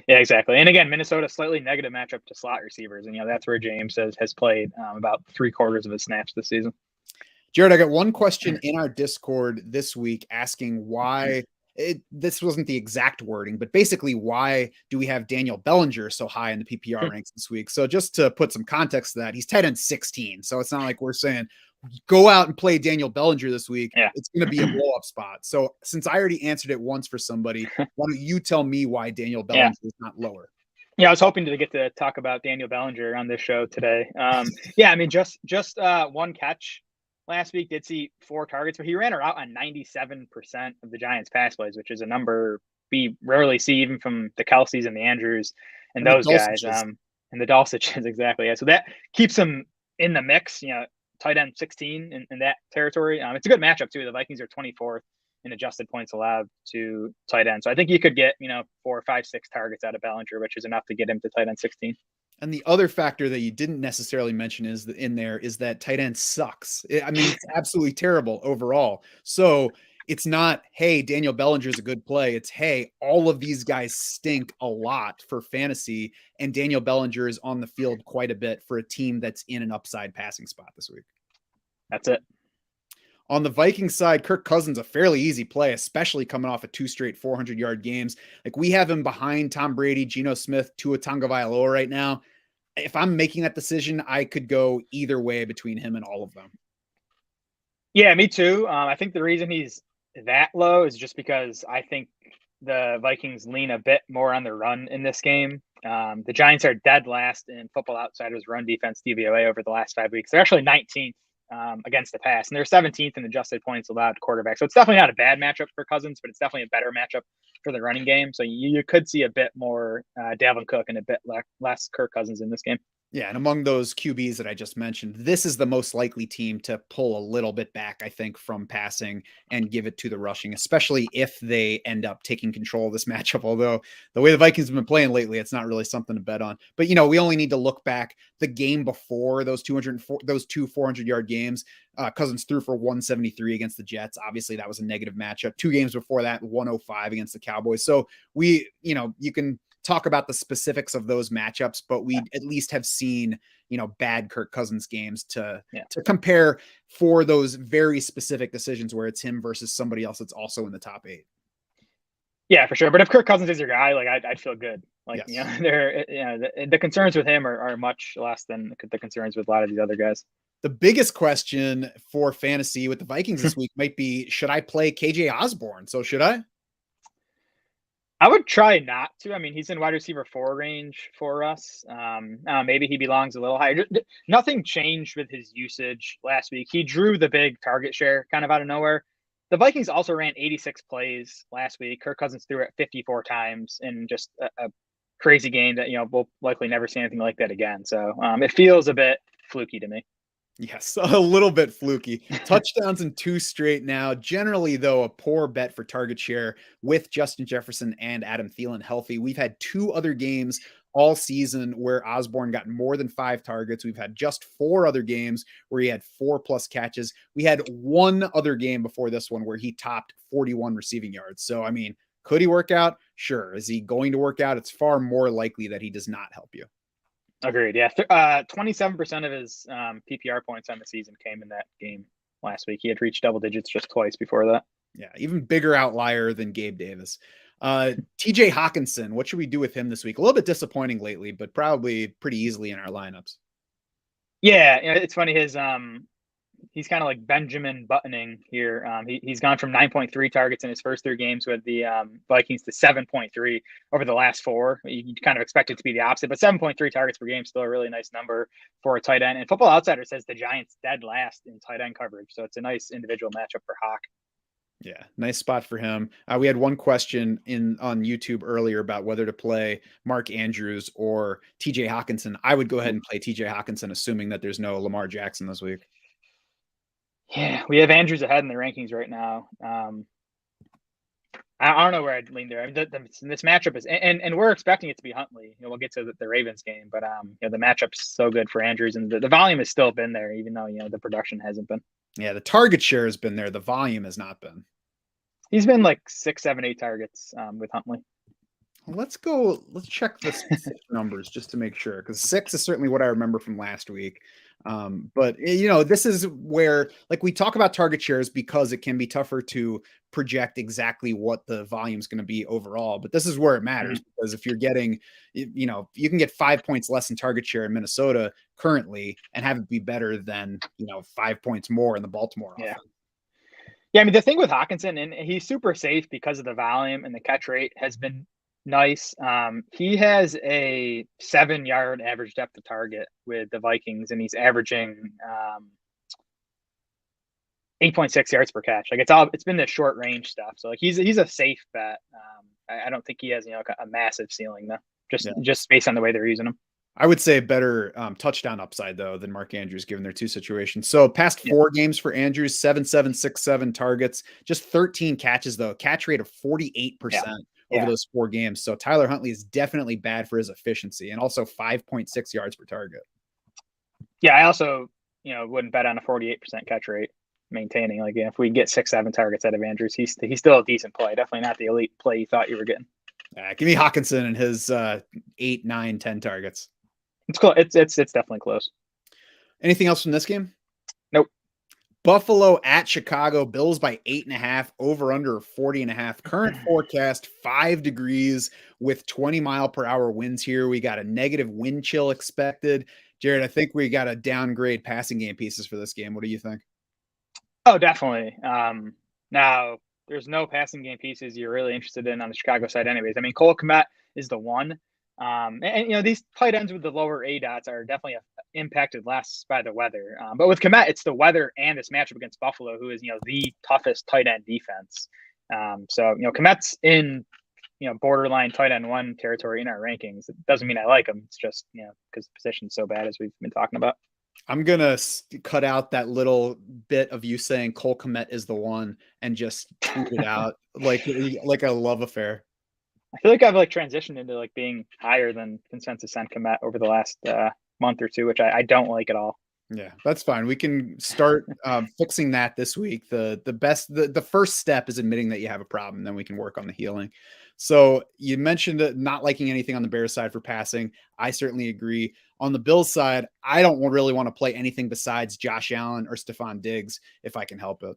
Yeah, exactly. And again, Minnesota slightly negative matchup to slot receivers, and that's where James has played about 3/4 of his snaps this season. Jared, I got one question in our Discord this week asking why this wasn't the exact wording, but basically why do we have Daniel Bellinger so high in the PPR ranks this week? So just to put some context to that, he's tight end 16. So it's not like we're saying go out and play Daniel Bellinger this week. Yeah. It's going to be a blow up spot. So since I already answered it once for somebody, why don't you tell me why Daniel Bellinger is not lower? Yeah, I was hoping to get to talk about Daniel Bellinger on this show today. Yeah, I mean, just one catch last week, did see 4 targets, but he ran her out on 97% of the Giants' pass plays, which is a number we rarely see even from the Kelseys and the Andrews and those guys. And the Dulciches, exactly. Yeah, so that keeps him in the mix, tight end 16 in that territory. It's a good matchup, too. The Vikings are 24th in adjusted points allowed to tight end. So I think you could get, 4, 5, 6 targets out of Bellinger, which is enough to get him to tight end 16. And the other factor that you didn't necessarily mention is that tight end sucks. I mean, it's absolutely terrible overall. So it's not, hey, Daniel Bellinger is a good play. It's, hey, all of these guys stink a lot for fantasy, and Daniel Bellinger is on the field quite a bit for a team that's in an upside passing spot this week. That's it. On the Vikings side, Kirk Cousins, a fairly easy play, especially coming off of 2 straight 400-yard games. Like, we have him behind Tom Brady, Geno Smith, Tua Tagovailoa right now. If I'm making that decision, I could go either way between him and all of them. Yeah, me too. I think the reason he's that low is just because I think the Vikings lean a bit more on the run in this game. The Giants are dead last in Football Outsiders run defense DVOA over the last 5 weeks. They're actually 19th against the pass, and they're 17th in adjusted points allowed quarterback. So it's definitely not a bad matchup for Cousins, but it's definitely a better matchup for the running game. So you could see a bit more Dalvin Cook and a bit less Kirk Cousins in this game. Yeah, and among those QBs that I just mentioned, this is the most likely team to pull a little bit back, I think, from passing and give it to the rushing, especially if they end up taking control of this matchup. Although the way the Vikings have been playing lately, it's not really something to bet on. But, we only need to look back the game before those two 400-yard games. Cousins threw for 173 against the Jets. Obviously, that was a negative matchup. 2 games before that, 105 against the Cowboys. So you can talk about the specifics of those matchups, but we at least have seen, bad Kirk Cousins games to compare for those very specific decisions where it's him versus somebody else that's also in the top 8. Yeah, for sure. But if Kirk Cousins is your guy, like I'd feel good. Like, yes. The concerns with him are much less than the concerns with a lot of these other guys. The biggest question for fantasy with the Vikings this week might be, should I play KJ Osborne? So should I? I would try not to. I mean, he's in wide receiver 4 range for us. Maybe he belongs a little higher. Nothing changed with his usage last week. He drew the big target share kind of out of nowhere. The Vikings also ran 86 plays last week. Kirk Cousins threw it 54 times in just a crazy game that, we'll likely never see anything like that again. So it feels a bit fluky to me. Yes, a little bit fluky. Touchdowns in 2 straight now. Generally, though, a poor bet for target share with Justin Jefferson and Adam Thielen healthy. We've had 2 other games all season where Osborne got more than 5 targets. We've had just 4 other games where he had 4+ catches. We had 1 other game before this one where he topped 41 receiving yards. So, I mean, could he work out? Sure. Is he going to work out? It's far more likely that he does not help you. Agreed. Yeah. 27% of his PPR points on the season came in that game last week. He had reached double digits just twice before that. Yeah, even bigger outlier than Gabe Davis. TJ Hawkinson, what should we do with him this week? A little bit disappointing lately, but probably pretty easily in our lineups. Yeah, it's funny. He's kind of like Benjamin Buttoning here. He's gone from 9.3 targets in his first 3 games with the Vikings to 7.3 over the last 4. You kind of expect it to be the opposite, but 7.3 targets per game is still a really nice number for a tight end. And Football Outsider says the Giants dead last in tight end coverage, so it's a nice individual matchup for Hawk. Yeah, nice spot for him. We had one question on YouTube earlier about whether to play Mark Andrews or TJ Hawkinson. I would go ahead and play TJ Hawkinson, assuming that there's no Lamar Jackson this week. Yeah, we have Andrews ahead in the rankings right now. I don't know where I'd lean there. I mean, this matchup is, and we're expecting it to be Huntley. We'll get to the Ravens game, but the matchup's so good for Andrews, and the volume has still been there, even though the production hasn't been. Yeah, the target share has been there. The volume has not been. He's been like 6, 7, 8 targets with Huntley. Let's check the numbers just to make sure, because 6 is certainly what I remember from last week. But this is where, like, we talk about target shares because it can be tougher to project exactly what the volume is going to be overall. But this is where it matters, because if you're getting, you can get 5 points less in target share in Minnesota currently and have it be better than 5 points more in the Baltimore offense. Yeah, I mean, the thing with Hawkinson, and he's super safe because of the volume and the catch rate has been nice. He has a 7-yard average depth of target with the Vikings, and he's averaging 8.6 yards per catch. Like it's been the short range stuff. So like he's a safe bet. I don't think he has a massive ceiling though. Just based on the way they're using him. I would say better touchdown upside though than Mark Andrews, given their 2 situations. So past 4 games for Andrews, 7, 7, 6, 7 targets, just 13 catches though, catch rate of 48% over those 4 games. So Tyler Huntley is definitely bad for his efficiency, and also 5.6 yards per target. Yeah, I also wouldn't bet on a 48% catch rate maintaining. Like if we get 6, 7 targets out of Andrews, he's still a decent play. Definitely not the elite play you thought you were getting. Give me Hawkinson and his 8, 9, 10 targets. It's close. It's definitely close. Anything else from this game? Nope. Buffalo at Chicago, Bills by 8.5, over under 40.5. Current forecast 5 degrees with 20-mile-per-hour winds here. We got a negative wind chill expected. Jared, I think we got to downgrade passing game pieces for this game. What do you think? Oh, definitely. Now there's no passing game pieces you're really interested in on the Chicago side anyways. I mean, Cole Kmet is the one. And these tight ends with the lower ADOTs are definitely impacted less by the weather. But with Kmet, it's the weather and this matchup against Buffalo, who is the toughest tight end defense. So Kmet's in borderline tight end 1 territory in our rankings. It doesn't mean I like him. It's just because the position's so bad, as we've been talking about. I'm gonna cut out that little bit of you saying Cole Kmet is the one and just tweet it out like a love affair. I feel like I've transitioned into being higher than consensus on Kmet over the last month or 2, which I don't like at all. Yeah, that's fine. We can start fixing that this week. The first step is admitting that you have a problem, then we can work on the healing. So you mentioned not liking anything on the Bears side for passing. I certainly agree. On the Bills side, I don't really want to play anything besides Josh Allen or Stephon Diggs if I can help it.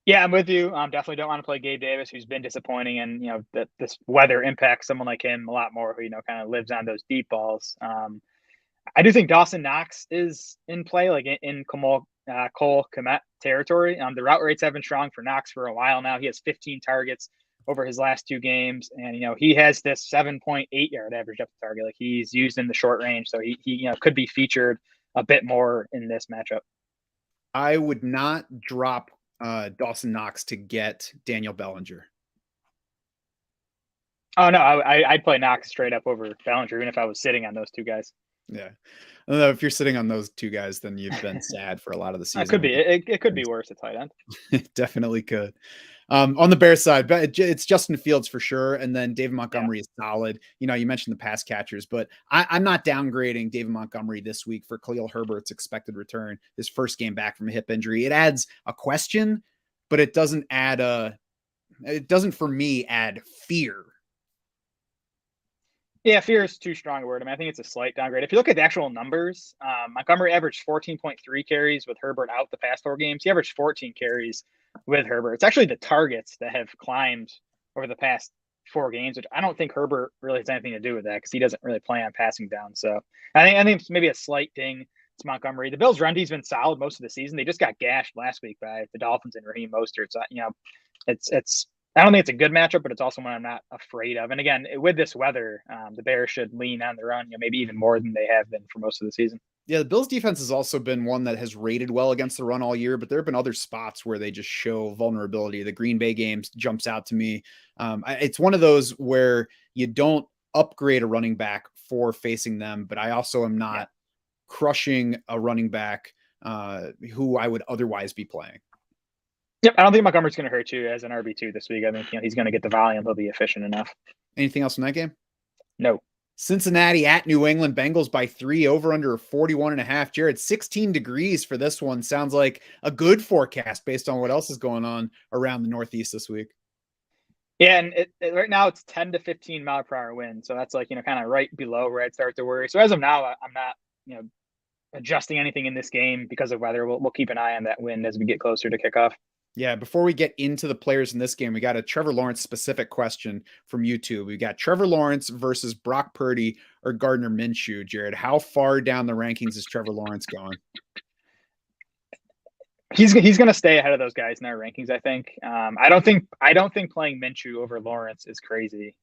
Yeah, I'm with you. Definitely don't want to play Gabe Davis, who's been disappointing, and that this weather impacts someone like him a lot more, who kind of lives on those deep balls. I do think Dawson Knox is in play, like in Cole Kmet territory. The route rates have been strong for Knox for a while now. He has 15 targets over his last 2 games, and he has this 7.8 yard average depth of target. Like he's used in the short range, so he could be featured a bit more in this matchup. I would not drop Dawson Knox to get Daniel Bellinger. Oh no, I'd play Knox straight up over Bellinger, even if I was sitting on those 2 guys. Yeah, I don't know, if you're sitting on those 2 guys, then you've been sad for a lot of the season. It could be. It could be worse at tight end. It definitely could. On the Bears side, but it's Justin Fields for sure, and then David Montgomery is solid. You mentioned the pass catchers, but I'm not downgrading David Montgomery this week for Khalil Herbert's expected return, his first game back from a hip injury. It adds a question, but it doesn't for me add fear. Yeah, fear is too strong a word. I mean, I think it's a slight downgrade. If you look at the actual numbers, Montgomery averaged 14.3 carries with Herbert out the past 4 games. He averaged 14 carries with Herbert. It's actually the targets that have climbed over the past 4 games, which I don't think Herbert really has anything to do with that because he doesn't really play on passing down. So I think it's maybe a slight ding to Montgomery. The Bills' run D's been solid most of the season. They just got gashed last week by the Dolphins and Raheem Mostert. So it's I don't think it's a good matchup, but it's also one I'm not afraid of. And again, with this weather, the Bears should lean on the run, maybe even more than they have been for most of the season. Yeah, the Bills defense has also been one that has rated well against the run all year, but there have been other spots where they just show vulnerability. The Green Bay game jumps out to me. It's one of those where you don't upgrade a running back for facing them, but I also am not crushing a running back who I would otherwise be playing. Yep, I don't think Montgomery's going to hurt you as an RB2 this week. I think he's going to get the volume. He'll be efficient enough. Anything else in that game? No. Cincinnati at New England, Bengals by 3, over under 41.5. Jared, 16 degrees for this one. Sounds like a good forecast based on what else is going on around the Northeast this week. Yeah, and right now it's 10 to 15 mile per hour wind. So that's like, kind of right below where I'd start to worry. So as of now, I'm not, adjusting anything in this game because of weather. We'll keep an eye on that wind as we get closer to kickoff. Yeah, before we get into the players in this game, we got a Trevor Lawrence specific question from YouTube. We got Trevor Lawrence versus Brock Purdy or Gardner Minshew. Jared, how far down the rankings is Trevor Lawrence going? He's going to stay ahead of those guys in our rankings. I think. I don't think playing Minshew over Lawrence is crazy.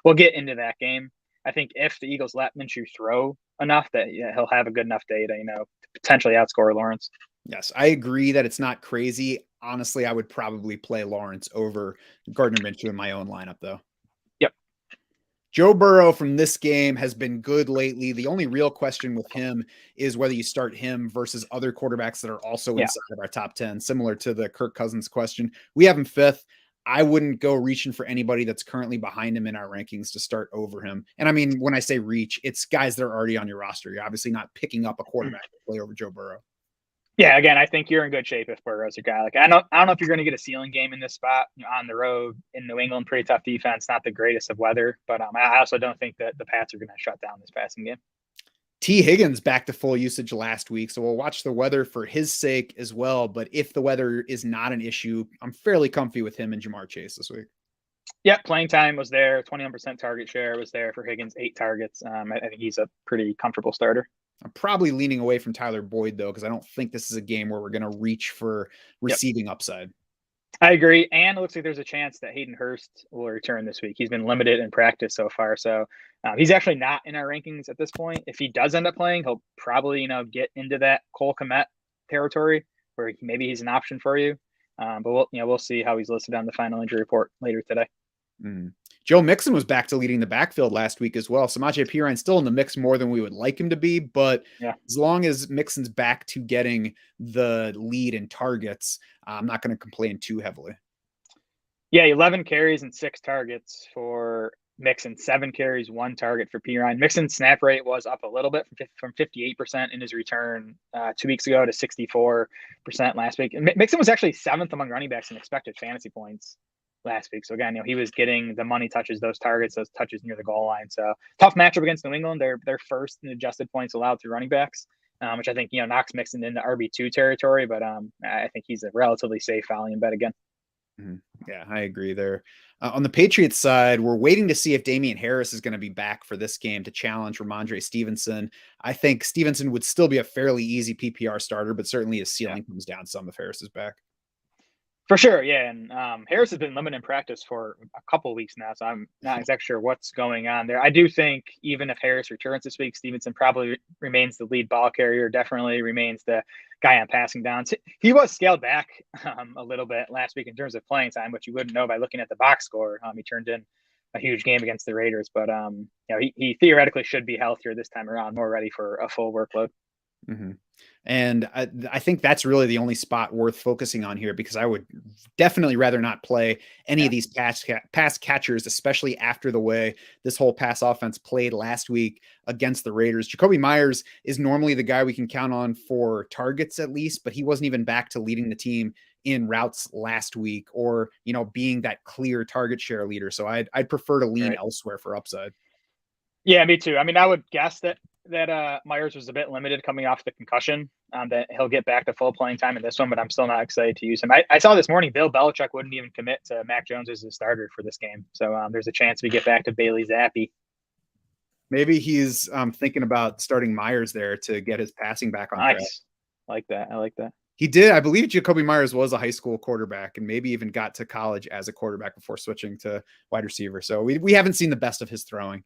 We'll get into that game. I think if the Eagles let Minshew throw enough, that he'll have a good enough day to potentially outscore Lawrence. Yes, I agree that it's not crazy. Honestly, I would probably play Lawrence over Gardner Minshew in my own lineup, though. Yep. Joe Burrow from this game has been good lately. The only real question with him is whether you start him versus other quarterbacks that are also inside of our top 10, similar to the Kirk Cousins question. We have him 5th. I wouldn't go reaching for anybody that's currently behind him in our rankings to start over him. And I mean, when I say reach, it's guys that are already on your roster. You're obviously not picking up a quarterback to play over Joe Burrow. Yeah, again, I think you're in good shape if Burrow's your guy. Like, I don't know if you're going to get a ceiling game in this spot on the road in New England. Pretty tough defense, not the greatest of weather, but I also don't think that the Pats are going to shut down this passing game. T. Higgins back to full usage last week, so we'll watch the weather for his sake as well. But if the weather is not an issue, I'm fairly comfy with him and Jamar Chase this week. Yeah, playing time was there. 21% target share was there for Higgins. 8 targets. I think he's a pretty comfortable starter. I'm probably leaning away from Tyler Boyd, though, because I don't think this is a game where we're going to reach for receiving upside. I agree. And it looks like there's a chance that Hayden Hurst will return this week. He's been limited in practice so far. So he's actually not in our rankings at this point. If he does end up playing, he'll probably, get into that Cole Kmet territory where maybe he's an option for you. But we'll see how he's listed on the final injury report later today. Joe Mixon was back to leading the backfield last week as well. Samaje Perine still in the mix more than we would like him to be, but as long as Mixon's back to getting the lead in targets, I'm not going to complain too heavily. Yeah, 11 carries and 6 targets for Mixon, 7 carries, 1 target for Perine. Mixon's snap rate was up a little bit from 58% in his return 2 weeks ago to 64% last week. And Mixon was actually 7th among running backs in expected fantasy points last week. So again, he was getting the money touches, those targets, those touches near the goal line. So tough matchup against New England. They're first in adjusted points allowed through running backs, which I think, knocks Mixon into RB2 territory, but I think he's a relatively safe volume bet again. Yeah, I agree there. On the Patriots side, we're waiting to see if Damian Harris is going to be back for this game to challenge Ramondre Stevenson. I think Stevenson would still be a fairly easy PPR starter, but certainly his ceiling comes down some if Harris is back. For sure, yeah, and Harris has been limited in practice for a couple of weeks now, so I'm not exactly sure what's going on there. I do think even if Harris returns this week, Stevenson probably remains the lead ball carrier, definitely remains the guy on passing downs. He was scaled back a little bit last week in terms of playing time, which you wouldn't know by looking at the box score. He turned in a huge game against the Raiders, but he theoretically should be healthier this time around, more ready for a full workload. And I think that's really the only spot worth focusing on here, because I would definitely rather not play any of these pass catchers, especially after the way this whole pass offense played last week against the Raiders. Jacoby Myers is normally the guy we can count on for targets at least, but he wasn't even back to leading the team in routes last week or, being that clear target share leader. So I'd prefer to lean elsewhere for upside. Yeah, me too. I mean, I would guess that Myers was a bit limited coming off the concussion. That he'll get back to full playing time in this one, but I'm still not excited to use him. I saw this morning Bill Belichick wouldn't even commit to Mac Jones as a starter for this game, so there's a chance we get back to Bailey Zappi. Maybe he's thinking about starting Myers there to get his passing back on track. Nice, I like that. I like that. He did. I believe Jacoby Myers was a high school quarterback and maybe even got to college as a quarterback before switching to wide receiver. So we haven't seen the best of his throwing.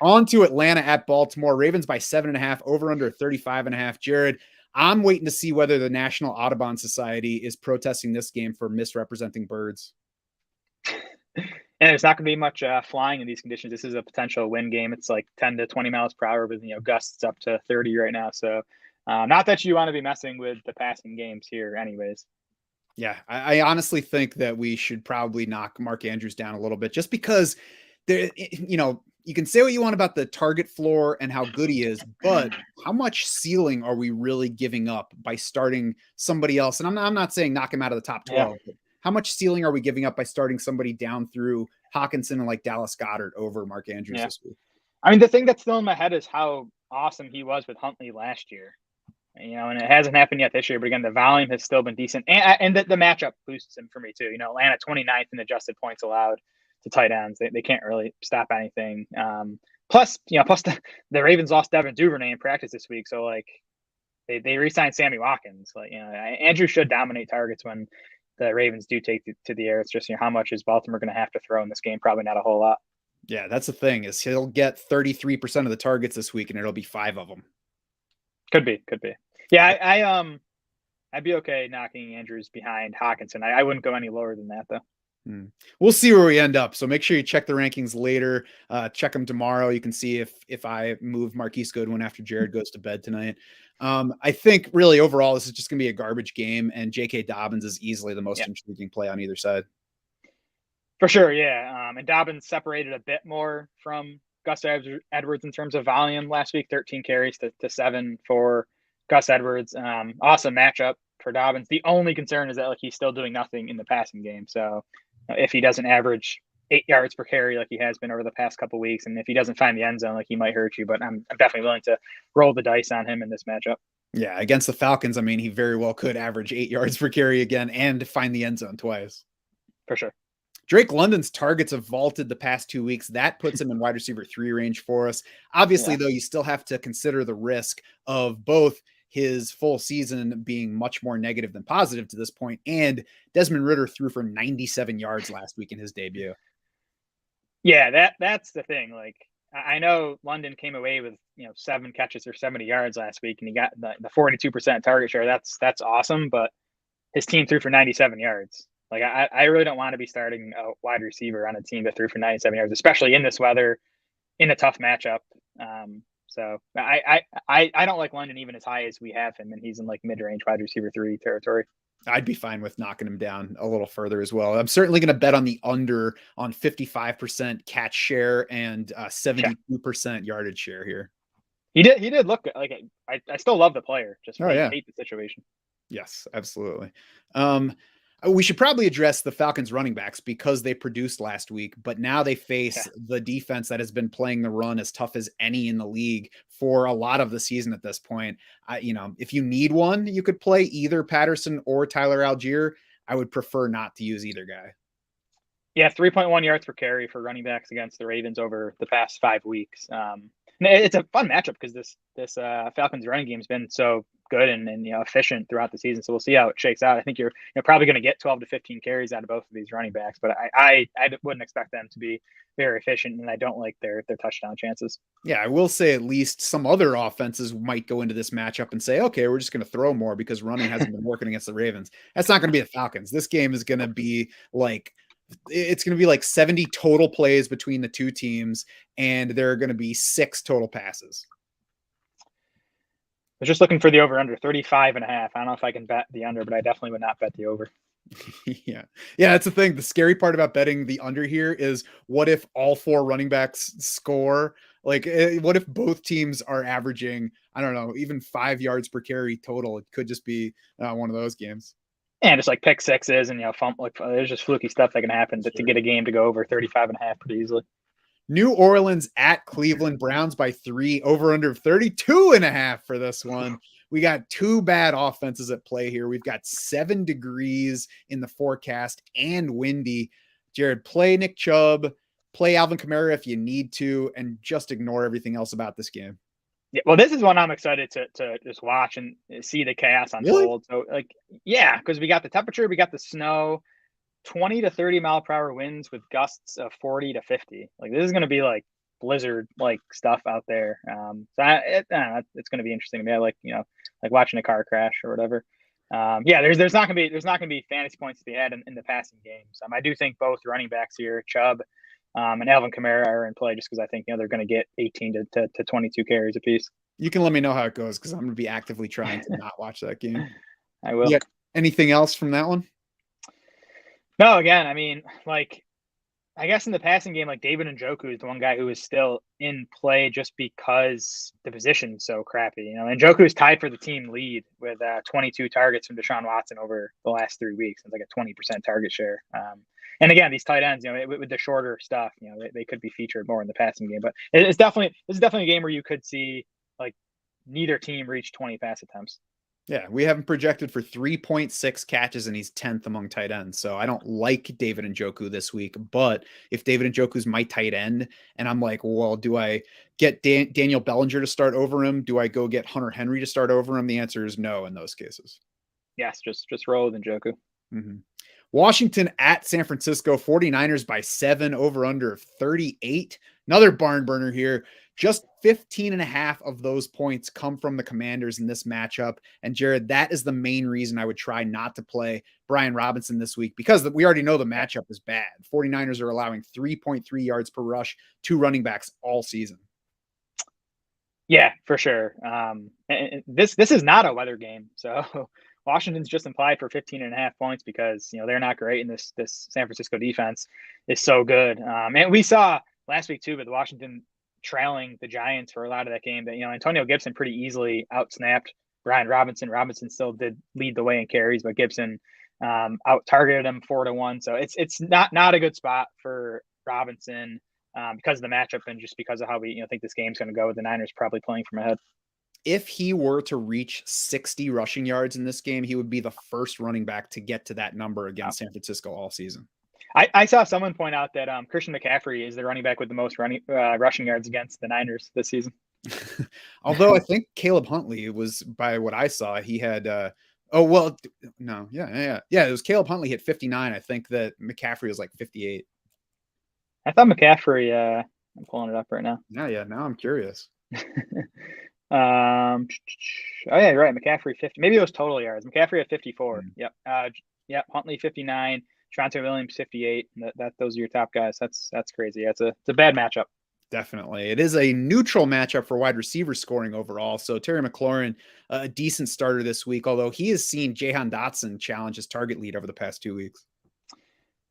On to Atlanta at Baltimore. Ravens by 7.5, over under 35.5. Jared, I'm waiting to see whether the National Audubon Society is protesting this game for misrepresenting birds. And there's not going to be much flying in these conditions. This is a potential win game. It's like 10 to 20 miles per hour with gusts up to 30 right now. So not that you want to be messing with the passing games here anyways. Yeah, I honestly think that we should probably knock Mark Andrews down a little bit just because there, you can say what you want about the target floor and how good he is, but how much ceiling are we really giving up by starting somebody else? And I'm not saying knock him out of the top 12, but how much ceiling are we giving up by starting somebody down through Hawkinson and like Dallas Goedert over Mark Andrews this week? I mean, the thing that's still in my head is how awesome he was with Huntley last year. And it hasn't happened yet this year, but again, the volume has still been decent. And the matchup boosts him for me too. Atlanta 29th in adjusted points allowed to tight ends. They can't really stop anything. Plus the Ravens lost Devin Duvernay in practice this week. So like they re-signed Sammy Watkins. Like, Andrew should dominate targets when the Ravens do take to the air. It's just, how much is Baltimore going to have to throw in this game? Probably not a whole lot. Yeah, that's the thing is he'll get 33% of the targets this week and it'll be 5 of them. Could be. Yeah, I'd be okay knocking Andrews behind Hawkinson. I wouldn't go any lower than that though. We'll see where we end up. So make sure you check the rankings later. Check them tomorrow. You can see if I move Marquise Goodwin after Jared goes to bed tonight. I think really overall, this is just going to be a garbage game, and J.K. Dobbins is easily the most intriguing play on either side. For sure, yeah. And Dobbins separated a bit more from Gus Edwards in terms of volume last week, 13 carries to 7 for Gus Edwards. Awesome matchup for Dobbins. The only concern is that he's still doing nothing in the passing game. So if he doesn't average 8 yards per carry like he has been over the past couple of weeks, and if he doesn't find the end zone, he might hurt you. But I'm definitely willing to roll the dice on him in this matchup. Yeah, against the Falcons, I mean, he very well could average 8 yards per carry again and find the end zone twice. For sure. Drake London's targets have vaulted the past 2 weeks. That puts him in wide receiver 3 range for us. Obviously, though, you still have to consider the risk of both his full season being much more negative than positive to this point. And Desmond Ridder threw for 97 yards last week in his debut. Yeah, that's the thing. Like, I know London came away with 7 catches or 70 yards last week, and he got the 42% target share. That's awesome, but his team threw for 97 yards. Like, I really don't want to be starting a wide receiver on a team that threw for 97 yards, especially in this weather, in a tough matchup. So I don't like London even as high as we have him, and he's in like mid-range wide receiver 3 territory. I'd be fine with knocking him down a little further as well. I'm certainly going to bet on the under on 55% catch share and 72% yardage share here. He did look like I still love the player. Just hate the situation. Yes, absolutely. We should probably address the Falcons running backs because they produced last week, but now they face the defense that has been playing the run as tough as any in the league for a lot of the season at this point. If you need one, you could play either Patterson or Tyler Algier. I would prefer not to use either guy. Yeah, 3.1 yards per carry for running backs against the Ravens over the past 5 weeks. It's a fun matchup because this Falcons running game has been so good and efficient throughout the season. So we'll see how it shakes out. I think you're probably going to get 12 to 15 carries out of both of these running backs, but I wouldn't expect them to be very efficient, and I don't like their touchdown chances. Yeah, I will say at least some other offenses might go into this matchup and say, okay, we're just going to throw more because running hasn't been working against the Ravens. That's not going to be the Falcons. This game is going to be like 70 total plays between the two teams, and there are going to be 6 total passes. I was just looking for the over-under, 35.5. I don't know if I can bet the under, but I definitely would not bet the over. Yeah, that's the thing. The scary part about betting the under here is what if all 4 running backs score? Like, what if both teams are averaging, I don't know, even 5 yards per carry total? It could just be one of those games. And just like pick sixes and there's just fluky stuff that can happen to get a game to go over 35.5 pretty easily. New Orleans at Cleveland, Browns by 3, over under 32.5 for this one. We got two bad offenses at play here. We've got 7 degrees in the forecast and windy. Jared, play Nick Chubb, play Alvin Kamara if you need to, and just ignore everything else about this game. Yeah, well, this is one I'm excited to just watch and see the chaos unfold. Really? So, like, yeah, because we got the temperature, we got the snow, 20 to 30 mile per hour winds with gusts of 40 to 50. Like, this is going to be like blizzard like stuff out there. It's going to be interesting to me. I like, like watching a car crash or whatever. Yeah, there's not going to be fantasy points to be had in the passing games. I do think both running backs here, Chubb and Alvin Kamara, are in play just because I think they're going to get 18 to 22 carries apiece. You can let me know how it goes because I'm going to be actively trying to not watch that game. I will. Yeah. Anything else from that one? No, again, I guess in the passing game, like David Njoku is the one guy who is still in play just because the position's so crappy. And Njoku is tied for the team lead with 22 targets from Deshaun Watson over the last 3 weeks. It's like a 20% target share. And again, these tight ends, with the shorter stuff, they could be featured more in the passing game. But this is definitely a game where you could see like neither team reach 20 pass attempts. Yeah, we have him projected for 3.6 catches, and he's 10th among tight ends. So I don't like David Njoku this week. But if David Njoku's my tight end, and I'm like, well, do I get Daniel Bellinger to start over him? Do I go get Hunter Henry to start over him? The answer is no in those cases. Yes, just roll with Njoku. Mm-hmm. Washington at San Francisco, 49ers by 7, over under 38. Another barn burner here. Just 15.5 of those points come from the Commanders in this matchup. And Jared, that is the main reason I would try not to play Brian Robinson this week, because we already know the matchup is bad. 49ers are allowing 3.3 yards per rush to running backs all season. Yeah, for sure. And this is not a weather game. So Washington's just implied for 15.5 points because, they're not great, and this San Francisco defense is so good. And we saw last week too, with Washington trailing the Giants for a lot of that game, that, Antonio Gibson pretty easily outsnapped Brian Robinson. Robinson still did lead the way in carries, but Gibson out targeted him 4-1. So it's not a good spot for Robinson because of the matchup and just because of how we think this game's going to go, with the Niners probably playing from ahead. If he were to reach 60 rushing yards in this game, he would be the first running back to get to that number against San Francisco all season. I saw someone point out that Christian McCaffrey is the running back with the most rushing yards against the Niners this season. Although I think Caleb Huntley was, by what I saw, he had it was Caleb Huntley hit 59. I think that McCaffrey was like 58. I thought McCaffrey, I'm pulling it up right now. Yeah, now I'm curious. Oh yeah, you're right. McCaffrey 50. Maybe it was total yards. McCaffrey at 54. Yep. Huntley 59. Trevor Williams 58. Those are your top guys. That's crazy. It's a bad matchup. Definitely. It is a neutral matchup for wide receiver scoring overall. So Terry McLaurin, a decent starter this week, although he has seen Jahan Dotson challenge his target lead over the past 2 weeks.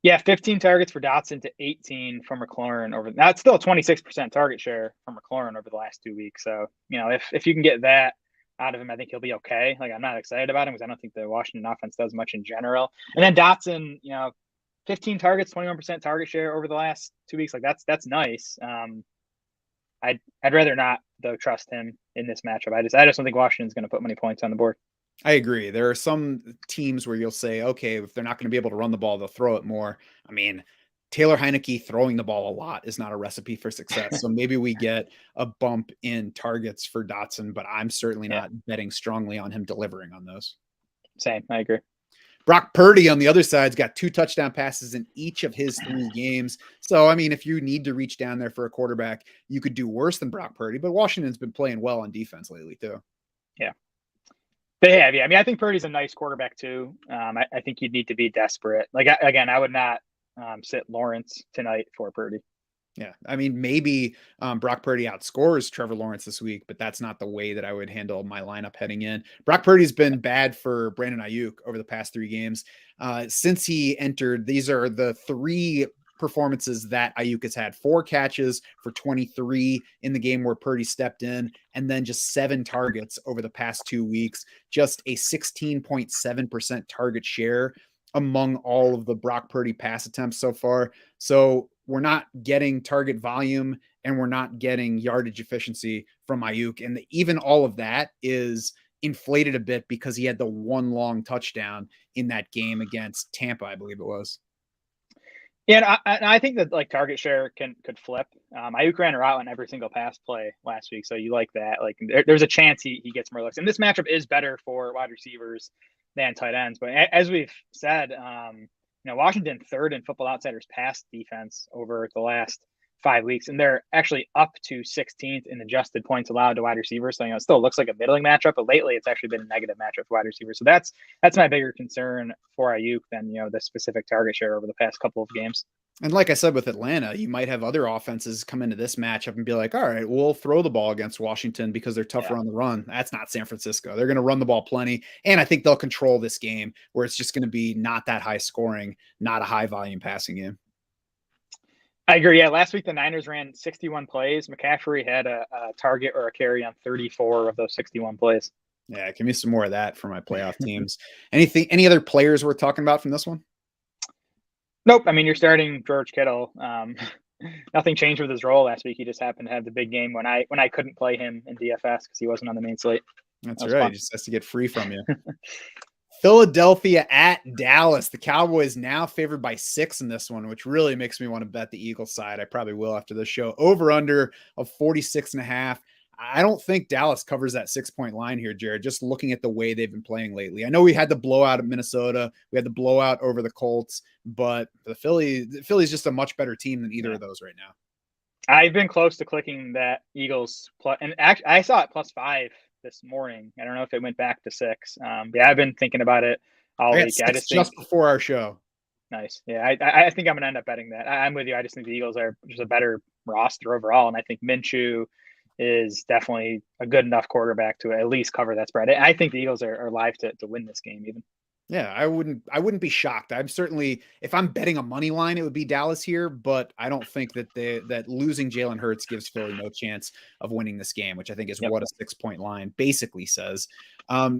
Yeah, 15 targets for Dotson to 18 from McLaurin that's still a 26% target share from McLaurin over the last 2 weeks. So, if you can get that out of him, I think he'll be okay. Like, I'm not excited about him because I don't think the Washington offense does much in general. And then Dotson, 15 targets, 21% target share over the last 2 weeks. Like, that's nice. I'd rather not, though, trust him in this matchup. I just don't think Washington's going to put many points on the board. I agree. There are some teams where you'll say, okay, if they're not going to be able to run the ball, they'll throw it more. I mean, Taylor Heineke throwing the ball a lot is not a recipe for success. So maybe we get a bump in targets for Dotson, but I'm certainly not betting strongly on him delivering on those. Same. I agree. Brock Purdy on the other side's got 2 touchdown passes in each of his 3 games. So, I mean, if you need to reach down there for a quarterback, you could do worse than Brock Purdy, but Washington's been playing well on defense lately too. Yeah. They have, yeah. I mean, I think Purdy's a nice quarterback too. I think you'd need to be desperate. Like, again, I would not sit Lawrence tonight for Purdy. Yeah, I mean, maybe Brock Purdy outscores Trevor Lawrence this week, but that's not the way that I would handle my lineup heading in. Brock Purdy's been bad for Brandon Ayuk over the past 3 games. Since he entered, these are the 3 performances that Ayuk has had: 4 catches for 23 in the game where Purdy stepped in, and then just 7 targets over the past 2 weeks, just a 16.7% target share among all of the Brock Purdy pass attempts so far. So we're not getting target volume and we're not getting yardage efficiency from Ayuk. And even all of that is inflated a bit because he had the one long touchdown in that game against Tampa, I believe it was. Yeah, and I think that like target share could flip. Ayuk ran a route on every single pass play last week, so you like that. Like there's a chance he gets more looks, and this matchup is better for wide receivers than tight ends. But as we've said, Washington third in Football Outsiders pass defense over the last 5 weeks, and they're actually up to 16th in adjusted points allowed to wide receivers. So it still looks like a middling matchup, but lately it's actually been a negative matchup for wide receivers. So that's my bigger concern for Ayuk than the specific target share over the past couple of games. And like I said, with Atlanta, you might have other offenses come into this matchup and be like, all right, we'll throw the ball against Washington because they're tougher on the run. That's not San Francisco. They're going to run the ball plenty. And I think they'll control this game where it's just going to be not that high scoring, not a high volume passing game. I agree. Yeah, last week the Niners ran 61 plays. McCaffrey had a target or a carry on 34 of those 61 plays. Yeah, give me some more of that for my playoff teams. Any other players worth talking about from this one? Nope. I mean, you're starting George Kittle. Nothing changed with his role last week. He just happened to have the big game when I couldn't play him in DFS because he wasn't on the main slate. That's right. Fun. He just has to get free from you. Philadelphia at Dallas. The Cowboys now favored by 6 in this one, which really makes me want to bet the Eagles side. I probably will after this show. Over under of 46.5. I don't think Dallas covers that 6-point line here, Jared, just looking at the way they've been playing lately. I know we had the blowout at Minnesota. We had the blowout over the Colts, but the Philly's just a much better team than either of those right now. I've been close to clicking that Eagles and actually I saw it +5 this morning. I don't know if it went back to 6. Yeah, I've been thinking about it all week. I just before our show. Nice. Yeah, I think I'm going to end up betting that. I'm with you. I just think the Eagles are just a better roster overall, and I think Minshew is definitely a good enough quarterback to at least cover that spread. I think the Eagles are live to win this game even. Yeah, I wouldn't be shocked. I'm certainly, if I'm betting a money line, it would be Dallas here, but I don't think that losing Jalen Hurts gives Philly no chance of winning this game, which I think is what a 6-point line basically says. So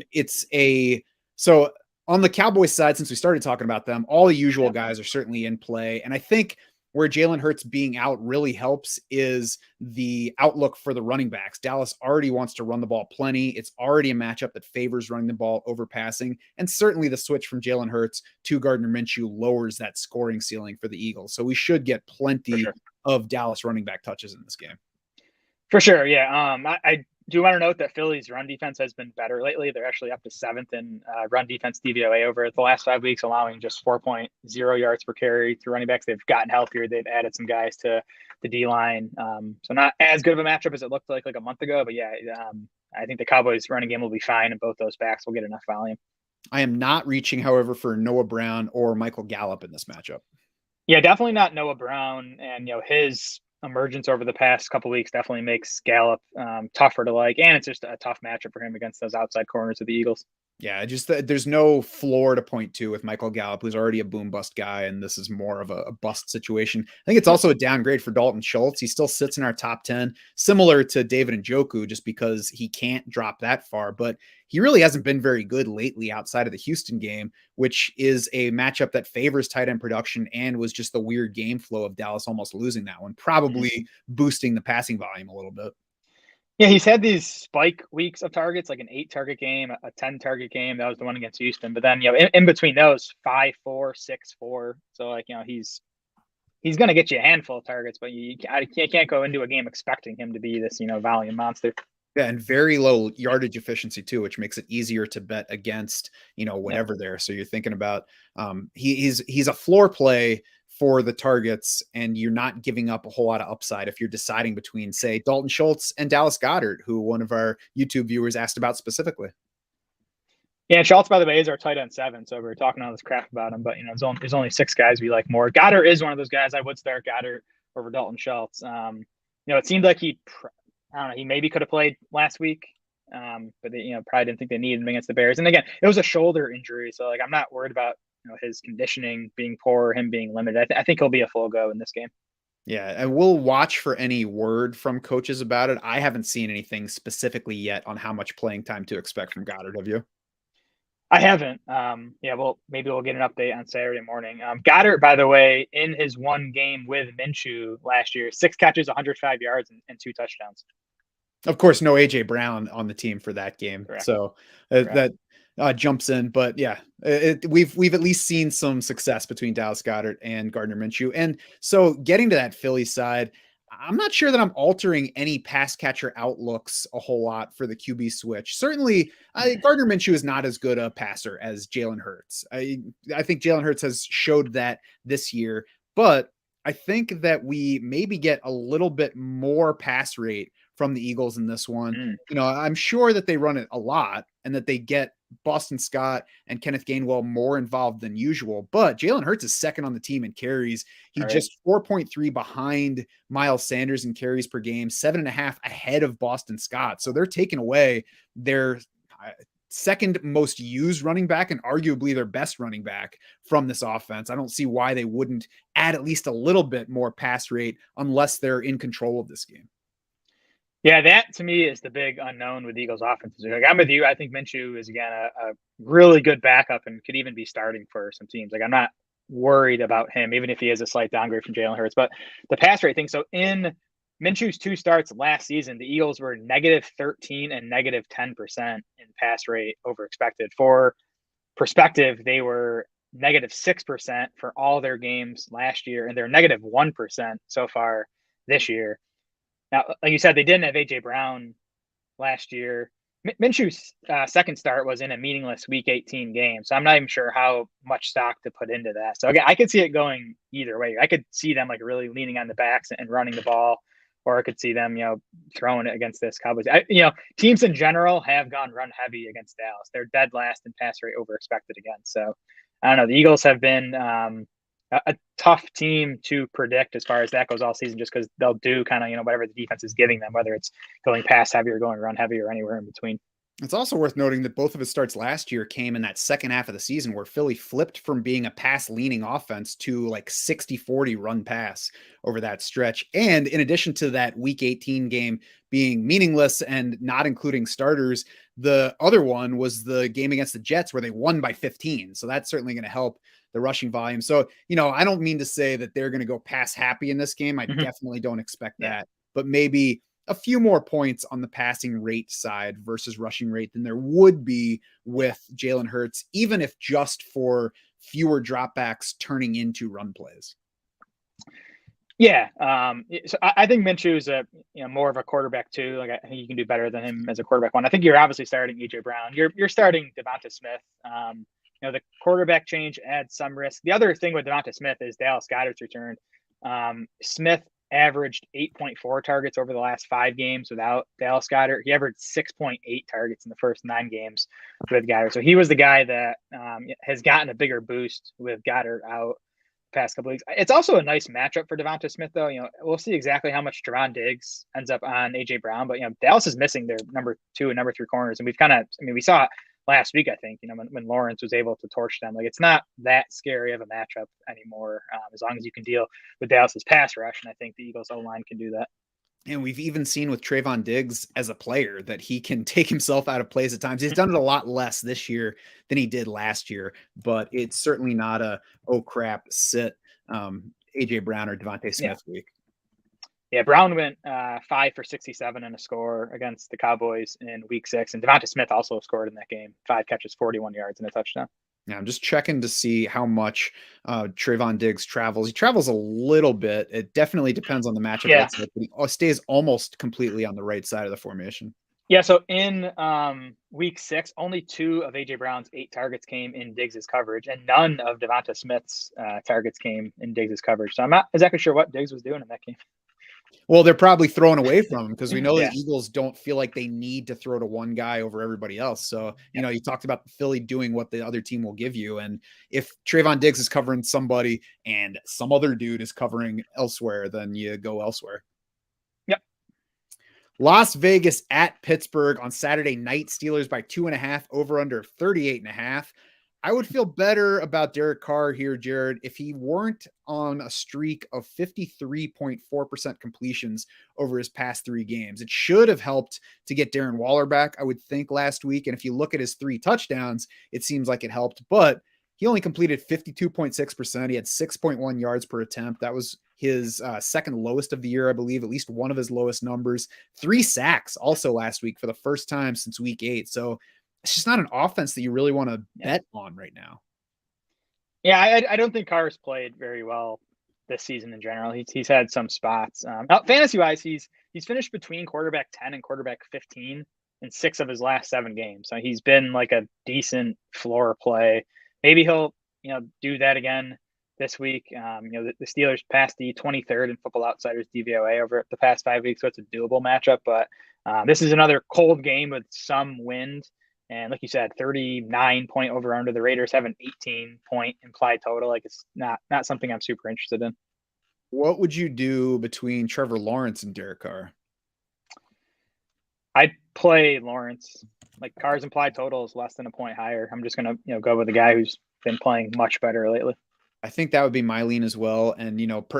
on the Cowboys side, since we started talking about them, all the usual guys are certainly in play. And I think where Jalen Hurts being out really helps is the outlook for the running backs. Dallas already wants to run the ball plenty. It's already a matchup that favors running the ball over passing. And certainly the switch from Jalen Hurts to Gardner Minshew lowers that scoring ceiling for the Eagles. So we should get plenty of Dallas running back touches in this game. For sure. Yeah. I do want to note that Philly's run defense has been better lately. They're actually up to 7th in run defense DVOA over the last 5 weeks, allowing just 4.0 yards per carry to running backs. They've gotten healthier. They've added some guys to the D line. So not as good of a matchup as it looked like a month ago. But yeah, I think the Cowboys running game will be fine, and both those backs will get enough volume. I am not reaching, however, for Noah Brown or Michael Gallup in this matchup. Yeah, definitely not Noah Brown, and his emergence over the past couple of weeks definitely makes Gallup tougher to like, and it's just a tough matchup for him against those outside corners of the Eagles. Yeah, just there's no floor to point to with Michael Gallup, who's already a boom bust guy, and this is more of a bust situation. I think it's also a downgrade for Dalton Schultz. He still sits in our top 10, similar to David Njoku, just because he can't drop that far, but he really hasn't been very good lately outside of the Houston game, which is a matchup that favors tight end production and was just the weird game flow of Dallas almost losing that one, probably boosting the passing volume a little bit. Yeah, he's had these spike weeks of targets, like an 8-target game, a 10-target game. That was the one against Houston. But then, in between those, 5-4, 6-4. So, he's going to get you a handful of targets, but you can't go into a game expecting him to be this, volume monster. Yeah, and very low yardage efficiency too, which makes it easier to bet against, whatever there. So you're thinking about he's a floor play for the targets, and you're not giving up a whole lot of upside if you're deciding between, say, Dalton Schultz and Dallas Goedert, who one of our YouTube viewers asked about specifically. Yeah, Schultz, by the way, is our tight end 7. So we're talking all this crap about him, but there's only 6 guys we like more. Goddard is one of those guys. I would start Goddard over Dalton Schultz. It seemed like he maybe could have played last week, but they, probably didn't think they needed him against the Bears. And again, it was a shoulder injury, so I'm not worried about his conditioning being poor, him being limited. I think he'll be a full go in this game. Yeah, and we'll watch for any word from coaches about it. I haven't seen anything specifically yet on how much playing time to expect from Goddard. Have you? I haven't. Yeah, well, maybe we'll get an update on Saturday morning. Goddard, by the way, in his one game with Minshew last year, 6 catches, 105 yards, and 2 touchdowns. Of course, no AJ Brown on the team for that game, Correct. so Correct. that jumps in. But yeah, we've at least seen some success between Dallas Goedert and Gardner Minshew. And so getting to that Philly side, I'm not sure that I'm altering any pass catcher outlooks a whole lot for the QB switch. Certainly, Gardner Minshew is not as good a passer as Jalen Hurts. I think Jalen Hurts has showed that this year, but I think that we maybe get a little bit more pass rate from the Eagles in this one. Mm, You know, I'm sure that they run it a lot and that they get Boston Scott and Kenneth Gainwell more involved than usual. But Jalen Hurts is second on the team in carries. He right. just 4.3 behind Miles Sanders in carries per game, 7.5 ahead of Boston Scott. So they're taking away their second most used running back and arguably their best running back from this offense. I don't see why they wouldn't add at least a little bit more pass rate unless they're in control of this game. Yeah, that to me is the big unknown with Eagles offenses. Like, I'm with you. I think Minshew is again a really good backup and could even be starting for some teams. Like, I'm not worried about him, even if he is a slight downgrade from Jalen Hurts. But the pass rate thing. So in Minshew's 2 starts last season, the Eagles were -13 and -10% in pass rate over expected. For perspective, they were -6% for all their games last year, and they're -1% so far this year. Now, like you said, they didn't have AJ Brown last year. Minshew's second start was in a meaningless Week 18 game, so I'm not even sure how much stock to put into that. So again, I could see it going either way. I could see them like really leaning on the backs and running the ball, or I could see them, throwing it against this Cowboys. Teams in general have gone run heavy against Dallas. They're dead last in pass rate over expected again. So I don't know. The Eagles have been a tough team to predict as far as that goes all season, just because they'll do kind of, whatever the defense is giving them, whether it's going pass heavy or going run heavy or anywhere in between. It's also worth noting that both of his starts last year came in that second half of the season where Philly flipped from being a pass leaning offense to like 60-40 run pass over that stretch. And in addition to that Week 18 game being meaningless and not including starters, the other one was the game against the Jets where they won by 15. So that's certainly going to help the rushing volume. So, I don't mean to say that they're going to go pass happy in this game. I definitely don't expect that, but maybe a few more points on the passing rate side versus rushing rate than there would be with Jalen Hurts, even if just for fewer dropbacks turning into run plays. Yeah. So I think Minshew is more of a quarterback too. Like, I think you can do better than him as a quarterback one. I think you're obviously starting AJ Brown. You're starting Devonta Smith. The quarterback change adds some risk. The other thing with Devonta Smith is Dallas Goedert's return. Smith averaged 8.4 targets over the last 5 games without Dallas Goedert. He averaged 6.8 targets in the first 9 games with Goedert. So he was the guy that has gotten a bigger boost with Goedert out the past couple weeks. It's also a nice matchup for Devonta Smith, though. We'll see exactly how much Trevon Diggs ends up on AJ Brown, but Dallas is missing their number 2 and number 3 corners, and we saw it last week, I think, when Lawrence was able to torch them. Like, it's not that scary of a matchup anymore, as long as you can deal with Dallas's pass rush, and I think the Eagles O-line can do that. And we've even seen with Trevon Diggs as a player that he can take himself out of plays at times. He's done it a lot less this year than he did last year, but it's certainly not a, oh crap, sit AJ Brown or Devonta Smith week. Yeah, Brown went 5 for 67 and a score against the Cowboys in Week 6, and Devonta Smith also scored in that game. 5 catches, 41 yards, and a touchdown. Yeah, I'm just checking to see how much Trevon Diggs travels. He travels a little bit. It definitely depends on the matchup. Yeah. But he stays almost completely on the right side of the formation. Yeah, so in Week 6, only 2 of AJ Brown's 8 targets came in Diggs' coverage, and none of Devonta Smith's targets came in Diggs' coverage. So I'm not exactly sure what Diggs was doing in that game. Well, they're probably throwing away from him because we know the Eagles don't feel like they need to throw to one guy over everybody else. So, you talked about Philly doing what the other team will give you. And if Trevon Diggs is covering somebody and some other dude is covering elsewhere, then you go elsewhere. Yep. Las Vegas at Pittsburgh on Saturday night. Steelers by 2.5, over under 38.5. I would feel better about Derek Carr here, Jared, if he weren't on a streak of 53.4% completions over his past 3 games. It should have helped to get Darren Waller back, I would think, last week. And if you look at his 3 touchdowns, it seems like it helped, but he only completed 52.6%. He had 6.1 yards per attempt. That was his second lowest of the year, I believe, at least one of his lowest numbers. 3 sacks also last week for the first time since week 8. So it's just not an offense that you really want to bet on right now. Yeah, I don't think Carr's played very well this season in general. He's had some spots. Fantasy wise, he's finished between quarterback 10 and quarterback 15 in 6 of his last 7 games. So he's been like a decent floor play. Maybe he'll do that again this week. The Steelers passed the 23rd in Football Outsiders DVOA over the past 5 weeks, so it's a doable matchup. But this is another cold game with some wind. And like you said, 39-point over under. The Raiders have an 18-point implied total. Like, it's not something I'm super interested in. What would you do between Trevor Lawrence and Derek Carr? I'd play Lawrence. Like, Carr's implied total is less than a point higher. I'm just gonna go with a guy who's been playing much better lately. I think that would be my lean as well. And,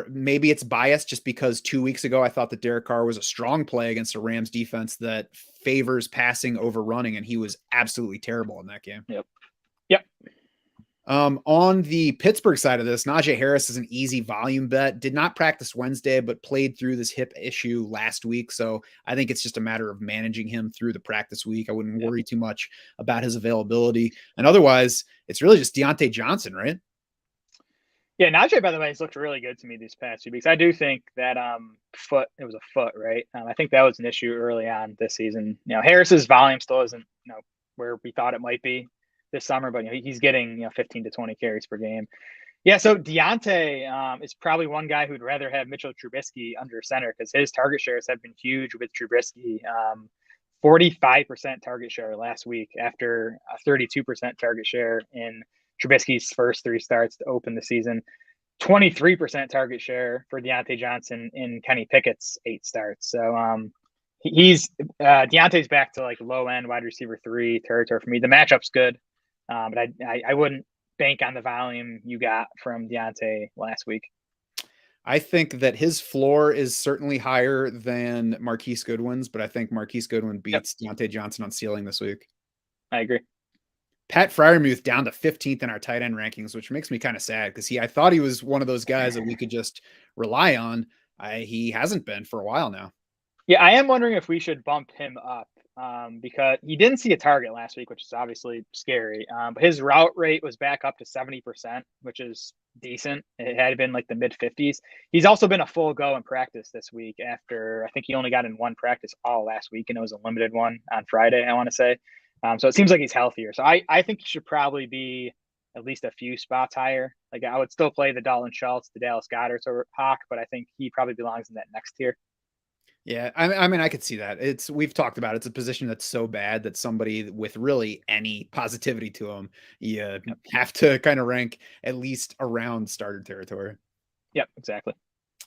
maybe it's biased just because 2 weeks ago, I thought that Derek Carr was a strong play against a Rams defense that favors passing over running. And he was absolutely terrible in that game. Yep. On the Pittsburgh side of this, Najee Harris is an easy volume bet. Did not practice Wednesday, but played through this hip issue last week. So I think it's just a matter of managing him through the practice week. I wouldn't worry too much about his availability. And otherwise, it's really just Deontay Johnson, right? Yeah, Najee, by the way, has looked really good to me these past 2 weeks. I do think that it was a foot, right? I think that was an issue early on this season. Harris's volume still isn't where we thought it might be this summer, but he's getting 15 to 20 carries per game. Yeah, so Deontay is probably one guy who'd rather have Mitchell Trubisky under center because his target shares have been huge with Trubisky. 45% target share last week after a 32% target share in Trubisky's first 3 starts to open the season. 23% target share for Deontay Johnson in Kenny Pickett's 8 starts. So he's Deontay's back to like low end wide receiver 3 territory for me. The matchup's good, but I wouldn't bank on the volume you got from Deontay last week. I think that his floor is certainly higher than Marquise Goodwin's, but I think Marquise Goodwin beats Deontay Johnson on ceiling this week. I agree. Pat Freiermuth down to 15th in our tight end rankings, which makes me kind of sad because I thought he was one of those guys that we could just rely on. He hasn't been for a while now. Yeah, I am wondering if we should bump him up because he didn't see a target last week, which is obviously scary. But his route rate was back up to 70%, which is decent. It had been like the mid 50s. He's also been a full go in practice this week after I think he only got in 1 practice all last week, and it was a limited one on Friday, I want to say. So it seems like he's healthier. So I think he should probably be at least a few spots higher. Like, I would still play the Dalton Schultz, the Dallas Goedert or Hawk, but I think he probably belongs in that next tier. Yeah, I mean, I could see that. We've talked about it's a position that's so bad that somebody with really any positivity to him, you have to kind of rank at least around starter territory. Yep, exactly.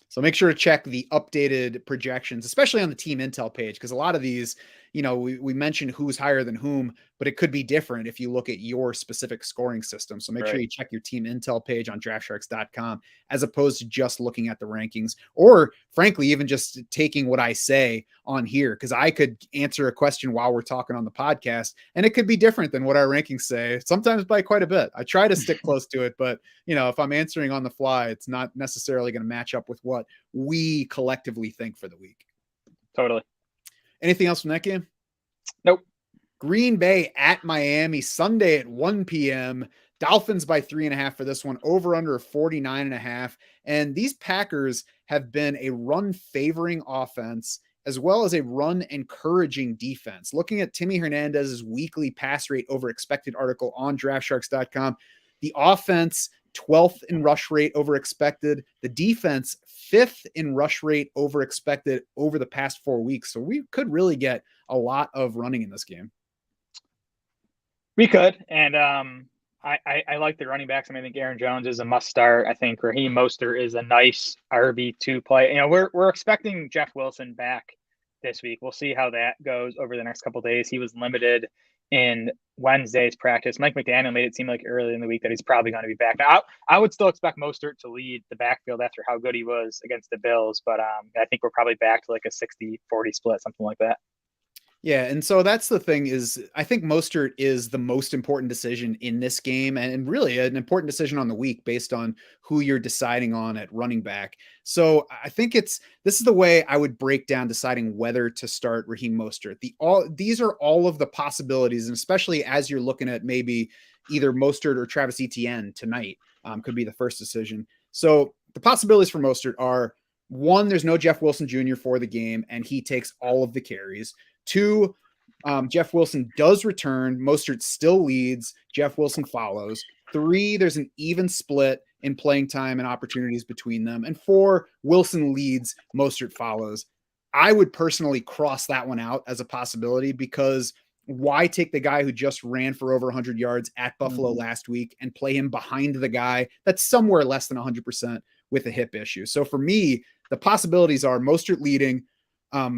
So make sure to check the updated projections, especially on the team intel page, because a lot of these, we mentioned who's higher than whom, but it could be different if you look at your specific scoring system. So make sure you check your team intel page on draftsharks.com as opposed to just looking at the rankings, or frankly, even just taking what I say on here, because I could answer a question while we're talking on the podcast and it could be different than what our rankings say, sometimes by quite a bit. I try to stick close to it, but if I'm answering on the fly, it's not necessarily going to match up with what we collectively think for the week. Totally. Anything else from that game? Nope. Green Bay at Miami Sunday at 1 p.m. Dolphins by 3.5 for this one, over under 49.5. And these Packers have been a run favoring offense as well as a run encouraging defense. Looking at Timmy Hernandez's weekly pass rate over expected article on draftsharks.com, the offense 12th in rush rate over expected, the defense 5th in rush rate over expected over the past 4 weeks. So we could really get a lot of running in this game. We could. And I like the running backs. I mean, I think Aaron Jones is a must start. I think Raheem Mostert is a nice RB2 play. We're expecting Jeff Wilson back this week. We'll see how that goes over the next couple of days. He was limited in Wednesday's practice. Mike McDaniel made it seem like early in the week that he's probably going to be back. Now, I would still expect Mostert to lead the backfield after how good he was against the Bills, but I think we're probably back to like a 60-40 split, something like that. Yeah, and so that's the thing is I think Mostert is the most important decision in this game and really an important decision on the week based on who you're deciding on at running back. So I think this is the way I would break down deciding whether to start Raheem Mostert. These are all of the possibilities, and especially as you're looking at maybe either Mostert or Travis Etienne tonight, could be the first decision. So the possibilities for Mostert are: one, there's no Jeff Wilson Jr. for the game, and he takes all of the carries. Two, Jeff Wilson does return. Mostert still leads. Jeff Wilson follows. Three, there's an even split in playing time and opportunities between them. And four, Wilson leads. Mostert follows. I would personally cross that one out as a possibility because why take the guy who just ran for over 100 yards at Buffalo last week and play him behind the guy that's somewhere less than 100% with a hip issue? So for me, the possibilities are Mostert leading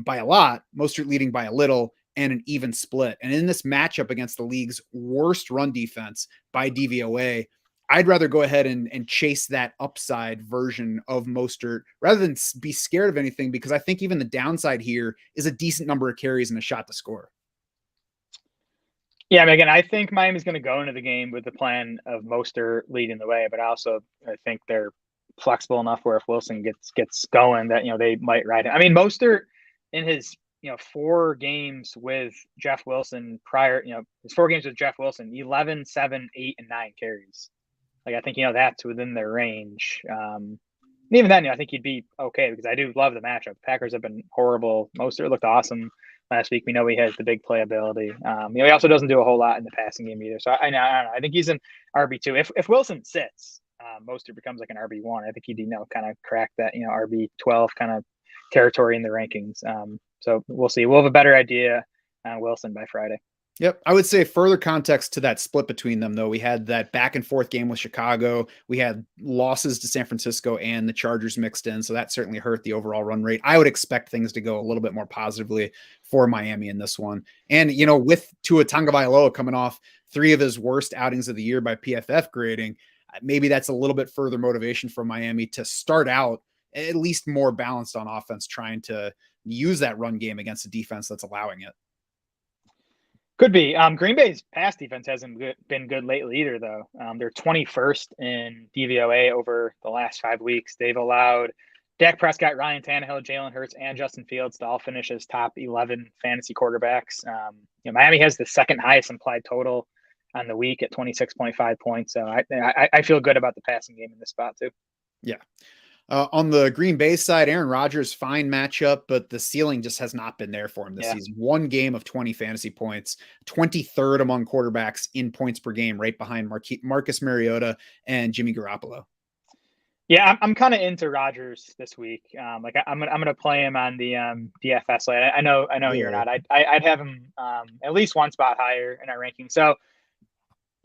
by a lot, Mostert leading by a little, and an even split. And in this matchup against the league's worst run defense by DVOA, I'd rather go ahead and chase that upside version of Mostert rather than be scared of anything, because I think even the downside here is a decent number of carries and a shot to score. Yeah, I mean, again, I think Miami's going to go into the game with the plan of Mostert leading the way, but I think they're flexible enough where if Wilson gets going that, they might ride it. I mean, Mostert in his 4 games with Jeff Wilson prior, his 4 games with Jeff Wilson, 11, 7, 8, and 9 carries. Like, I think, that's within their range. And even then, I think he'd be okay because I do love the matchup. Packers have been horrible. Mostert looked awesome last week. We know he has the big playability. He also doesn't do a whole lot in the passing game either. So I don't know. I think he's an RB2. If Wilson sits, Mostert becomes like an RB1. I think he'd, kind of crack that, RB12 kind of territory in the rankings. So we'll see. We'll have a better idea on Wilson by Friday. Yep. I would say further context to that split between them, though. We had that back and forth game with Chicago. We had losses to San Francisco and the Chargers mixed in. So that certainly hurt the overall run rate. I would expect things to go a little bit more positively for Miami in this one. And, with Tua Tagovailoa coming off 3 of his worst outings of the year by PFF grading, maybe that's a little bit further motivation for Miami to start out at least more balanced on offense, trying to use that run game against a defense that's allowing it. Could be. Green Bay's pass defense hasn't been good lately either, though. They're 21st in DVOA over the last 5 weeks. They've allowed Dak Prescott, Ryan Tannehill, Jalen Hurts, and Justin Fields to all finish as top 11 fantasy quarterbacks. Miami has the second highest implied total on the week at 26.5 points. So I feel good about the passing game in this spot too. Yeah. On the Green Bay side, Aaron Rodgers, fine matchup, but the ceiling just has not been there for him this season. 1 game of 20 fantasy points, 23rd among quarterbacks in points per game, right behind Marcus Mariota and Jimmy Garoppolo. Yeah, I'm kind of into Rodgers this week. I'm gonna play him on the DFS slate. I know you're not. I'd have him at least 1 spot higher in our ranking. So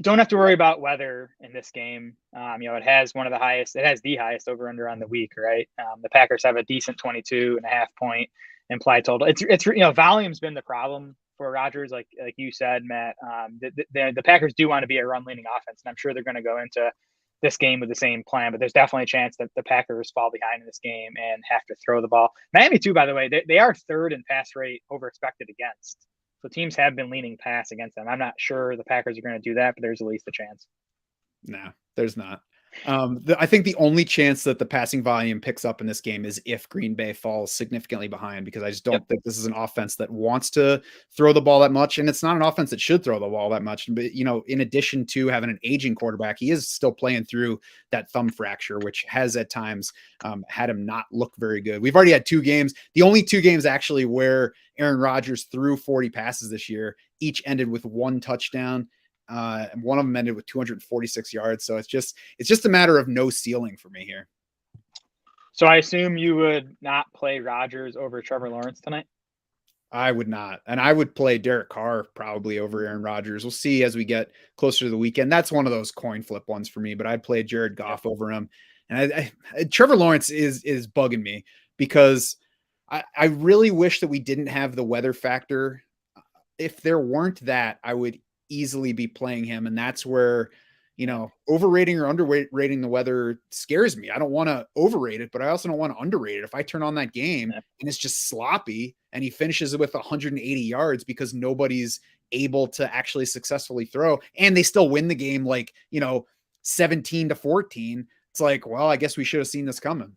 don't have to worry about weather in this game. It has the highest over under on the week, right? The Packers have a decent 22.5 point implied total. It's volume's been the problem for Rodgers, like you said, Matt. The Packers do want to be a run leaning offense, and I'm sure they're going to go into this game with the same plan, but there's definitely a chance that the Packers fall behind in this game and have to throw the ball. Miami too, by the way, they are 3rd in pass rate over expected against. So teams have been leaning pass against them. I'm not sure the Packers are going to do that, but there's at least a chance. No, there's not. I think the only chance that the passing volume picks up in this game is if Green Bay falls significantly behind, because I just don't think this is an offense that wants to throw the ball that much. And it's not an offense that should throw the ball that much. But, in addition to having an aging quarterback, he is still playing through that thumb fracture, which has at times had him not look very good. We've already had 2 games. The only 2 games actually where Aaron Rodgers threw 40 passes this year, each ended with 1 touchdown. One of them ended with 246 yards. So it's just a matter of no ceiling for me here. So I assume you would not play Rodgers over Trevor Lawrence tonight? I would not. And I would play Derek Carr probably over Aaron Rodgers. We'll see as we get closer to the weekend. That's one of those coin flip ones for me, but I'd play Jared Goff over him. And Trevor Lawrence is bugging me because I really wish that we didn't have the weather factor if there weren't that, I would easily be playing him. And that's where, overrating or underrating the weather scares me. I don't want to overrate it, but I also don't want to underrate it. If I turn on that game and it's just sloppy and he finishes it with 180 yards because nobody's able to actually successfully throw and they still win the game, 17-14, it's like, well, I guess we should have seen this coming.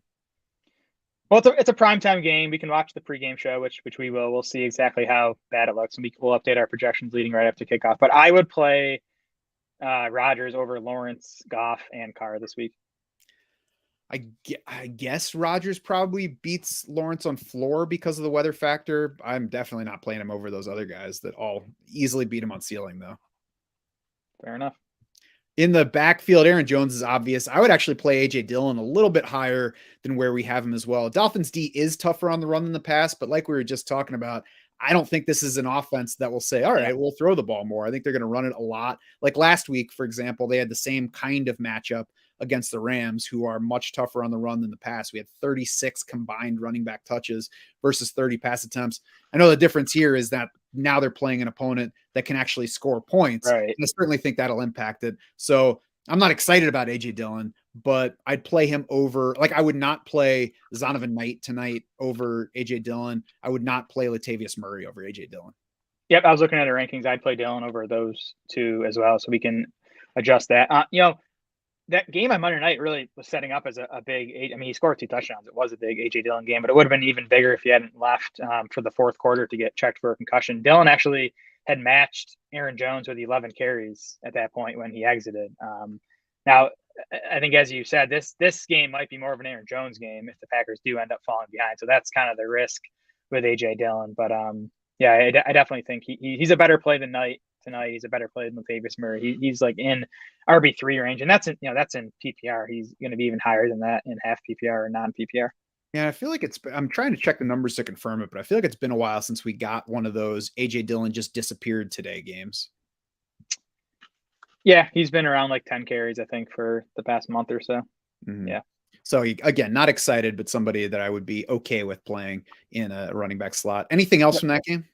Well, it's a primetime game. We can watch the pregame show, which we will. We'll see exactly how bad it looks, and we'll update our projections leading right after kickoff. But I would play Rodgers over Lawrence, Goff, and Carr this week. I guess Rodgers probably beats Lawrence on floor because of the weather factor. I'm definitely not playing him over those other guys that all easily beat him on ceiling, though. Fair enough. In the backfield, Aaron Jones is obvious. I would actually play A.J. Dillon a little bit higher than where we have him as well. Dolphins D is tougher on the run than the pass, but like we were just talking about, I don't think this is an offense that will say, all right, we'll throw the ball more. I think they're going to run it a lot. Like last week, for example, they had the same kind of matchup against the Rams, who are much tougher on the run than the pass. We had 36 combined running back touches versus 30 pass attempts. I know the difference here is that now they're playing an opponent that can actually score points. Right. And I certainly think that'll impact it. So I'm not excited about A.J. Dillon, but I'd play him over. Like I would not play Zonovan Knight tonight over A.J. Dillon. I would not play Latavius Murray over A.J. Dillon. Yep, I was looking at the rankings. I'd play Dillon over those two as well, so we can adjust that. That game on Monday night really was setting up as a big. I mean, he scored 2 touchdowns. It was a big A.J. Dillon game, but it would have been even bigger if he hadn't left for the fourth quarter to get checked for a concussion. Dillon actually had matched Aaron Jones with 11 carries at that point when he exited. Now, I think, as you said, this game might be more of an Aaron Jones game if the Packers do end up falling behind. So that's kind of the risk with A.J. Dillon. But I definitely think he's a better play than Knight tonight. He's a better play than Latavius Murray. He's like in RB3 range, and that's in PPR. He's going to be even higher than that in half PPR or non PPR. Yeah, I feel like I'm trying to check the numbers to confirm it, but I feel like it's been a while since we got one of those A.J. Dillon just disappeared today games. Yeah, he's been around like 10 carries, I think, for the past month or so. Mm-hmm. Yeah. So again, not excited, but somebody that I would be okay with playing in a running back slot. Anything else from that game?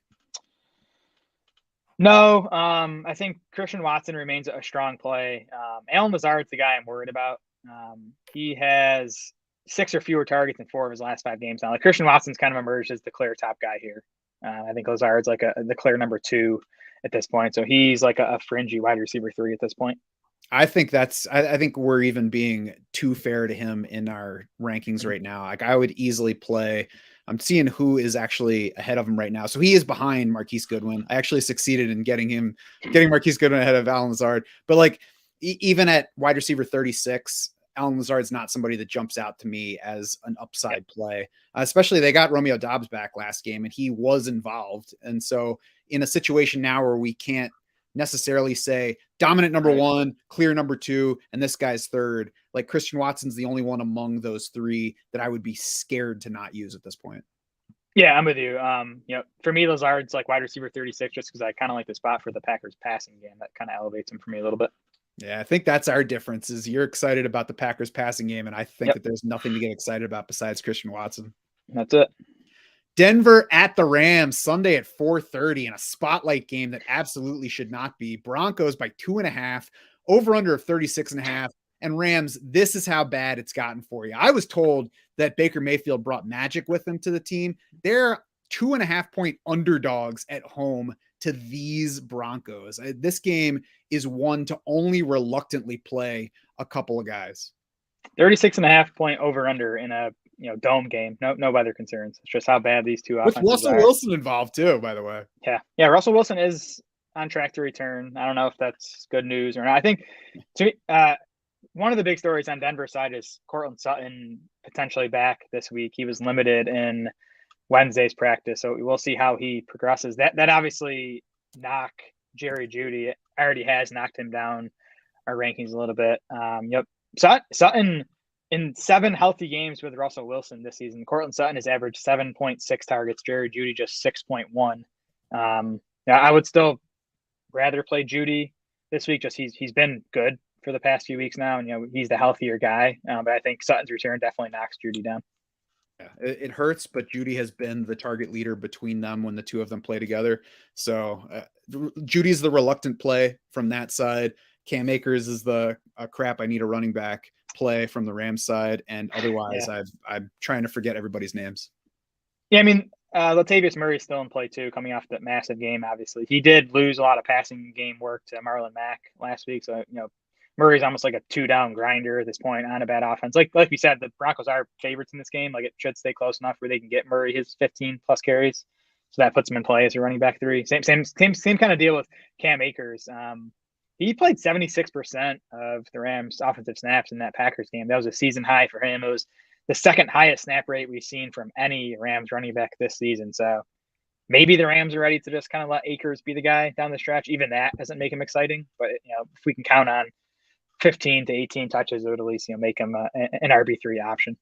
No, I think Christian Watson remains a strong play. Allen Lazard's the guy I'm worried about. He has 6 or fewer targets in 4 of his last 5 games now. Like Christian Watson's kind of emerged as the clear top guy here. I think Lazard's like the clear number 2 at this point. So he's like a fringy wide receiver 3 at this point. I think I think we're even being too fair to him in our rankings right now. Like I would easily play. I'm seeing who is actually ahead of him right now. So he is behind Marquise Goodwin. I actually succeeded in getting Marquise Goodwin ahead of Allen Lazard. But like even at wide receiver 36, Allen Lazard's not somebody that jumps out to me as an upside play. Especially they got Romeo Doubs back last game and he was involved. And so in a situation now where we can't necessarily say dominant number 1, clear number 2, and this guy's third. Like Christian Watson's the only one among those 3 that I would be scared to not use at this point. Yeah, I'm with you. For me, Lazard's like wide receiver 36, just because I kind of like the spot for the Packers passing game. That kind of elevates him for me a little bit. Yeah, I think that's our difference. Is you're excited about the Packers passing game, and I think that there's nothing to get excited about besides Christian Watson. That's it. Denver at the Rams Sunday at 4:30 in a spotlight game that absolutely should not be. Broncos by 2.5, over under of 36.5. And Rams, this is how bad it's gotten for you. I was told that Baker Mayfield brought magic with him to the team. They're 2.5-point underdogs at home to these Broncos. This game is one to only reluctantly play a couple of guys. 36.5-point over under in a dome game. No weather concerns. It's just how bad these two offenses are. With Russell Wilson involved too, by the way. Yeah. Russell Wilson is on track to return. I don't know if that's good news or not. I think one of the big stories on Denver's side is Courtland Sutton potentially back this week. He was limited in Wednesday's practice, so we'll see how he progresses. That obviously knocked Jerry Jeudy. Already has knocked him down our rankings a little bit. Sutton in 7 healthy games with Russell Wilson this season, Courtland Sutton has averaged 7.6 targets. Jerry Jeudy just 6.1. I would still rather play Jeudy this week. Just he's been good for the past few weeks now, and he's the healthier guy. But I think Sutton's return definitely knocks Jeudy down. Yeah, it hurts, but Judy has been the target leader between them when the two of them play together. So Judy's the reluctant play from that side. Cam Akers is the crap. I need a running back play from the Rams side, and otherwise, Yeah. I'm trying to forget everybody's names. Yeah, I mean, Latavius Murray's still in play too, coming off that massive game. Obviously, he did lose a lot of passing game work to Marlon Mack last week. So Murray's almost like a two-down grinder at this point on a bad offense. Like we said, the Broncos are favorites in this game. Like it should stay close enough where they can get Murray his 15 plus carries, so that puts him in play as a running back 3. Same kind of deal with Cam Akers. He played 76% of the Rams' offensive snaps in that Packers game. That was a season high for him. It was the second highest snap rate we've seen from any Rams running back this season. So maybe the Rams are ready to just kind of let Akers be the guy down the stretch. Even that doesn't make him exciting, but if we can count on 15 to 18 touches, it would at least make him an RB3 option.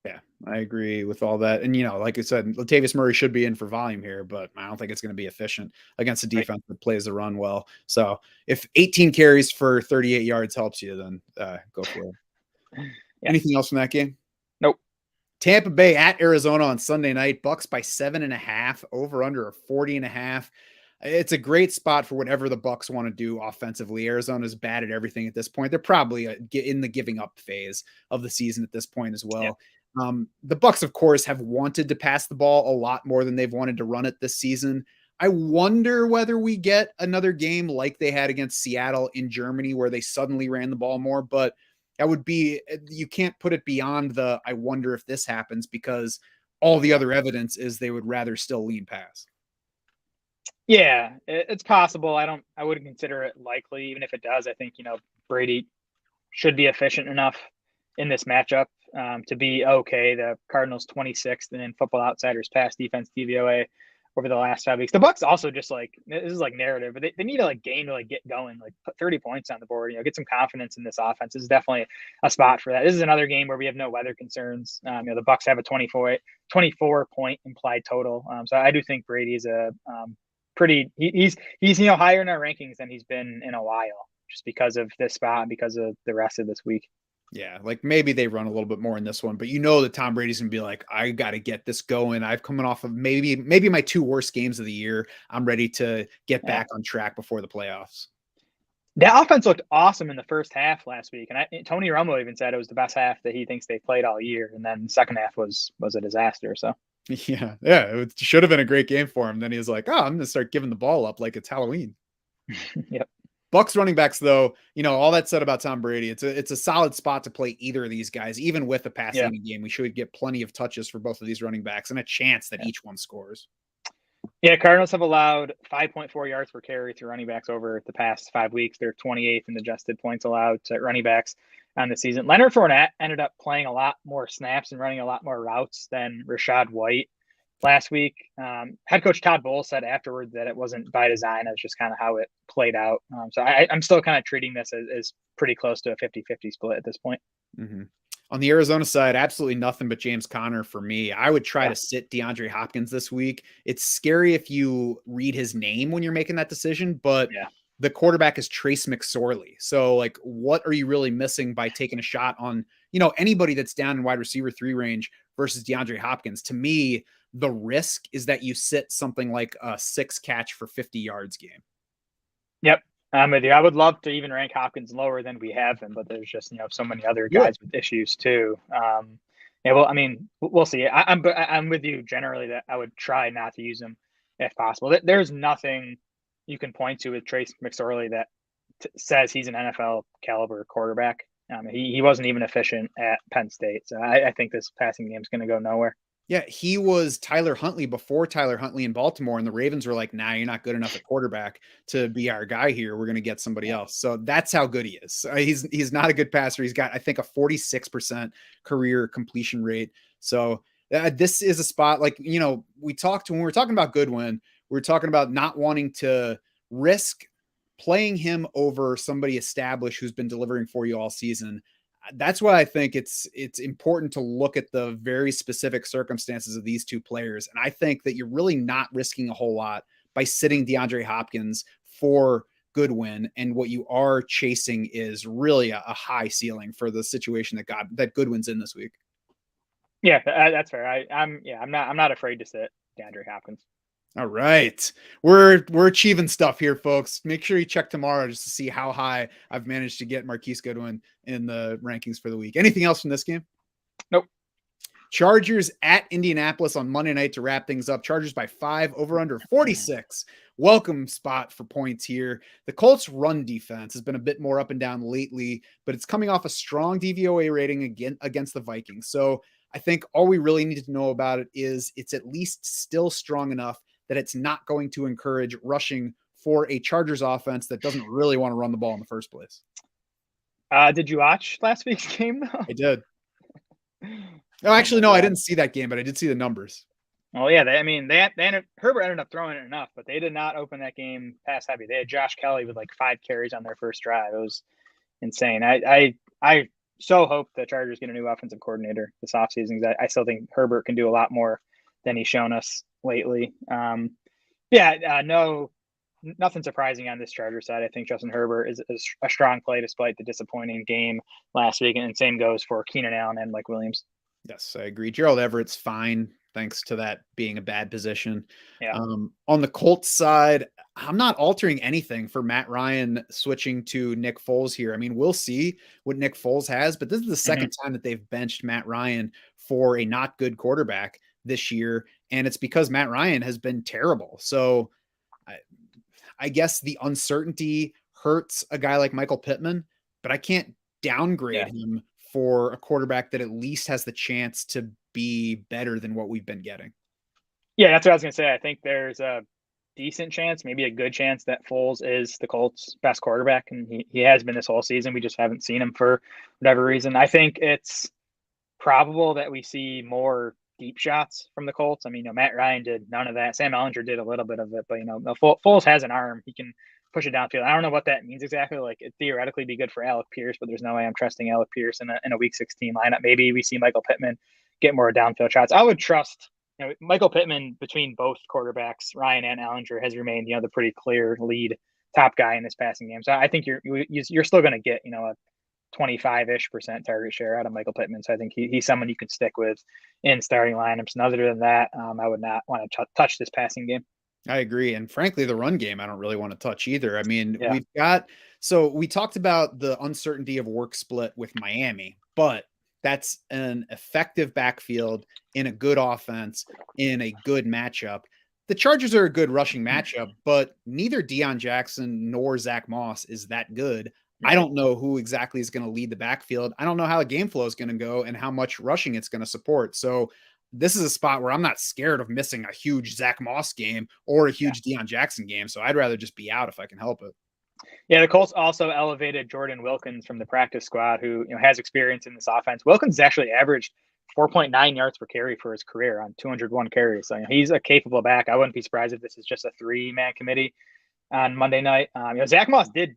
Yeah, I agree with all that. And like I said, Latavius Murray should be in for volume here, but I don't think it's going to be efficient against a defense that plays the run well. So if 18 carries for 38 yards helps you, then go for it. Yeah. Anything else from that game? Nope. Tampa Bay at Arizona on Sunday night. Bucks by 7.5, over under a 40.5. It's a great spot for whatever the Bucks want to do offensively. Arizona's bad at everything at this point. They're probably in the giving up phase of the season at this point as well. Yeah. The Bucks, of course, have wanted to pass the ball a lot more than they've wanted to run it this season. I wonder whether we get another game like they had against Seattle in Germany where they suddenly ran the ball more, but that would be, you can't put it beyond the, I wonder if this happens, because all the other evidence is they would rather still lean pass. Yeah, it's possible. I wouldn't consider it likely. Even if it does, I think, Brady should be efficient enough in this matchup to be okay. The Cardinals 26th in Football Outsiders pass defense DVOA over the last 5 weeks. The Bucks also just this is narrative, but they need to game to get going, put 30 points on the board, get some confidence in this offense. This is definitely a spot for that. This is another game where we have no weather concerns. The Bucks have a 24 point implied total. So I do think Brady's a he's higher in our rankings than he's been in a while, just because of this spot and because of the rest of this week. Yeah, maybe they run a little bit more in this one, but that Tom Brady's gonna be like, I got to get this going. I've coming off of maybe my 2 worst games of the year. I'm ready to get back on track before the playoffs. That offense looked awesome in the first half last week, and Tony Romo even said it was the best half that he thinks they played all year. And then the second half was a disaster. So yeah, it should have been a great game for him. Then he was like, oh, I'm gonna start giving the ball up like it's Halloween. Yep. Bucks running backs, though, all that said about Tom Brady, it's a solid spot to play either of these guys. Even with a passing game, we should get plenty of touches for both of these running backs and a chance that each one scores. Yeah, Cardinals have allowed 5.4 yards per carry to running backs over the past 5 weeks. They're 28th in adjusted points allowed to running backs on the season. Leonard Fournette ended up playing a lot more snaps and running a lot more routes than Rachaad White last week. Head coach Todd Bowles said afterward that it wasn't by design. It was just kind of how it played out. So I'm still kind of treating this as pretty close to a 50-50 split at this point. Mm-hmm. On the Arizona side, absolutely nothing but James Conner for me. I would try to sit DeAndre Hopkins this week. It's scary if you read his name when you're making that decision, but the quarterback is Trace McSorley. So what are you really missing by taking a shot on, anybody that's down in wide receiver 3 range versus DeAndre Hopkins? To me, the risk is that you sit something like a 6 catch for 50 yards game. Yep. I'm with you. I would love to even rank Hopkins lower than we have him, but there's just, so many other guys with issues too. We'll see. I'm with you generally that I would try not to use him if possible. There's nothing you can point to with Trace McSorley that says he's an NFL caliber quarterback. He wasn't even efficient at Penn State. So I think this passing game is going to go nowhere. Yeah, he was Tyler Huntley before Tyler Huntley in Baltimore, and the Ravens were like, nah, you're not good enough at quarterback to be our guy here. We're going to get somebody else. So that's how good he is. He's not a good passer. He's got, I think, a 46% career completion rate. So this is a spot when we were talking about Goodwin, we were talking about not wanting to risk playing him over somebody established who's been delivering for you all season. That's why I think it's important to look at the very specific circumstances of these two players. And I think that you're really not risking a whole lot by sitting DeAndre Hopkins for Goodwin. And what you are chasing is really a high ceiling for the situation that Goodwin's in this week. Yeah, that's fair. I'm not afraid to sit DeAndre Hopkins. All right. We're achieving stuff here, folks. Make sure you check tomorrow just to see how high I've managed to get Marquise Goodwin in the rankings for the week. Anything else from this game? Nope. Chargers at Indianapolis on Monday night to wrap things up. Chargers by 5, over under 46. Welcome spot for points here. The Colts run defense has been a bit more up and down lately, but it's coming off a strong DVOA rating again against the Vikings. So I think all we really need to know about it is it's at least still strong enough that it's not going to encourage rushing for a Chargers offense that doesn't really want to run the ball in the first place. Did you watch last week's game though? I did. Oh, actually, no, I didn't see that game, but I did see the numbers. Well, yeah, Herbert ended up throwing it enough, but they did not open that game pass heavy. They had Josh Kelly with like 5 carries on their first drive. It was insane. I so hope the Chargers get a new offensive coordinator this offseason. I still think Herbert can do a lot more than he's shown us lately. No, nothing surprising on this Charger side. I think Justin Herbert is a strong play despite the disappointing game last week, and same goes for Keenan Allen and Mike Williams. Yes, I agree. Gerald Everett's fine, thanks to that being a bad position. Yeah. On the Colts side, I'm not altering anything for Matt Ryan switching to Nick Foles here. I mean, we'll see what Nick Foles has, but this is the second time that they've benched Matt Ryan for a not good quarterback this year, and it's because Matt Ryan has been terrible. So I guess the uncertainty hurts a guy like Michael Pittman, but I can't downgrade him for a quarterback that at least has the chance to be better than what we've been getting. Yeah, that's what I was going to say. I think there's a decent chance, maybe a good chance, that Foles is the Colts' best quarterback, and he has been this whole season. We just haven't seen him for whatever reason. I think it's probable that we see more deep shots from the Colts. I mean, Matt Ryan did none of that. Sam Ehlinger did a little bit of it, but Foles has an arm. He can push it downfield. I don't know what that means exactly. Like, it theoretically be good for Alec Pierce, but there's no way I'm trusting Alec Pierce in a Week 16 lineup. Maybe we see Michael Pittman get more downfield shots. I would trust Michael Pittman between both quarterbacks, Ryan and Ehlinger, has remained the pretty clear lead top guy in this passing game. So I think you're still going to get a 25-ish% target share out of Michael Pittman. So I think he's someone you can stick with in starting lineups. And other than that, I would not want to touch this passing game. I agree. And frankly, the run game, I don't really want to touch either. I mean, we talked about the uncertainty of work split with Miami, but that's an effective backfield in a good offense in a good matchup. The Chargers are a good rushing matchup, but neither Deion Jackson nor Zach Moss is that good. I don't know who exactly is going to lead the backfield. I don't know how the game flow is going to go and how much rushing it's going to support. So this is a spot where I'm not scared of missing a huge Zach Moss game or a huge Deion Jackson game. So I'd rather just be out if I can help it. Yeah, the Colts also elevated Jordan Wilkins from the practice squad, who has experience in this offense. Wilkins actually averaged 4.9 yards per carry for his career on 201 carries. So he's a capable back. I wouldn't be surprised if this is just a 3-man committee on Monday night. Zach Moss did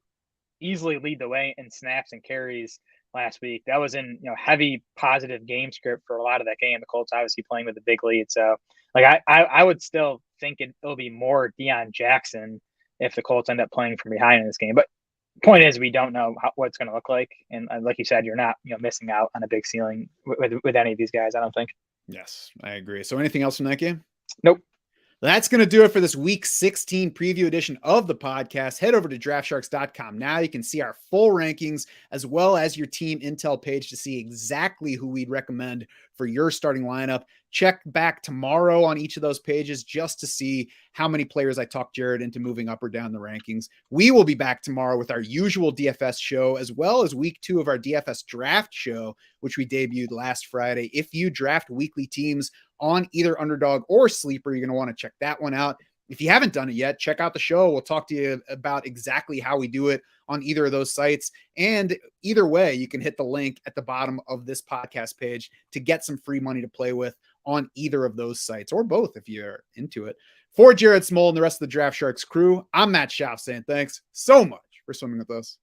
easily lead the way in snaps and carries last week. That was in heavy positive game script for a lot of that game. The Colts obviously playing with a big lead. So I would still think it'll be more Deion Jackson if the Colts end up playing from behind in this game. But point is, we don't know what it's going to look like. And like you said, you're not missing out on a big ceiling with any of these guys, I don't think. Yes, I agree. So anything else from that game? Nope. That's going to do it for this Week 16 preview edition of the podcast. Head over to draftsharks.com now. You can see our full rankings as well as your team intel page to see exactly who we'd recommend for your starting lineup. Check back tomorrow on each of those pages just to see how many players I talked Jared into moving up or down the rankings. We will be back tomorrow with our usual DFS show, as well as week 2 of our DFS draft show, which we debuted last Friday. If you draft weekly teams on either Underdog or Sleeper, you're going to want to check that one out. If you haven't done it yet, check out the show. We'll talk to you about exactly how we do it on either of those sites. And either way, you can hit the link at the bottom of this podcast page to get some free money to play with on either of those sites, or both if you're into it. For Jared Small and the rest of the Draft Sharks crew, I'm Matt Schaff saying thanks so much for swimming with us.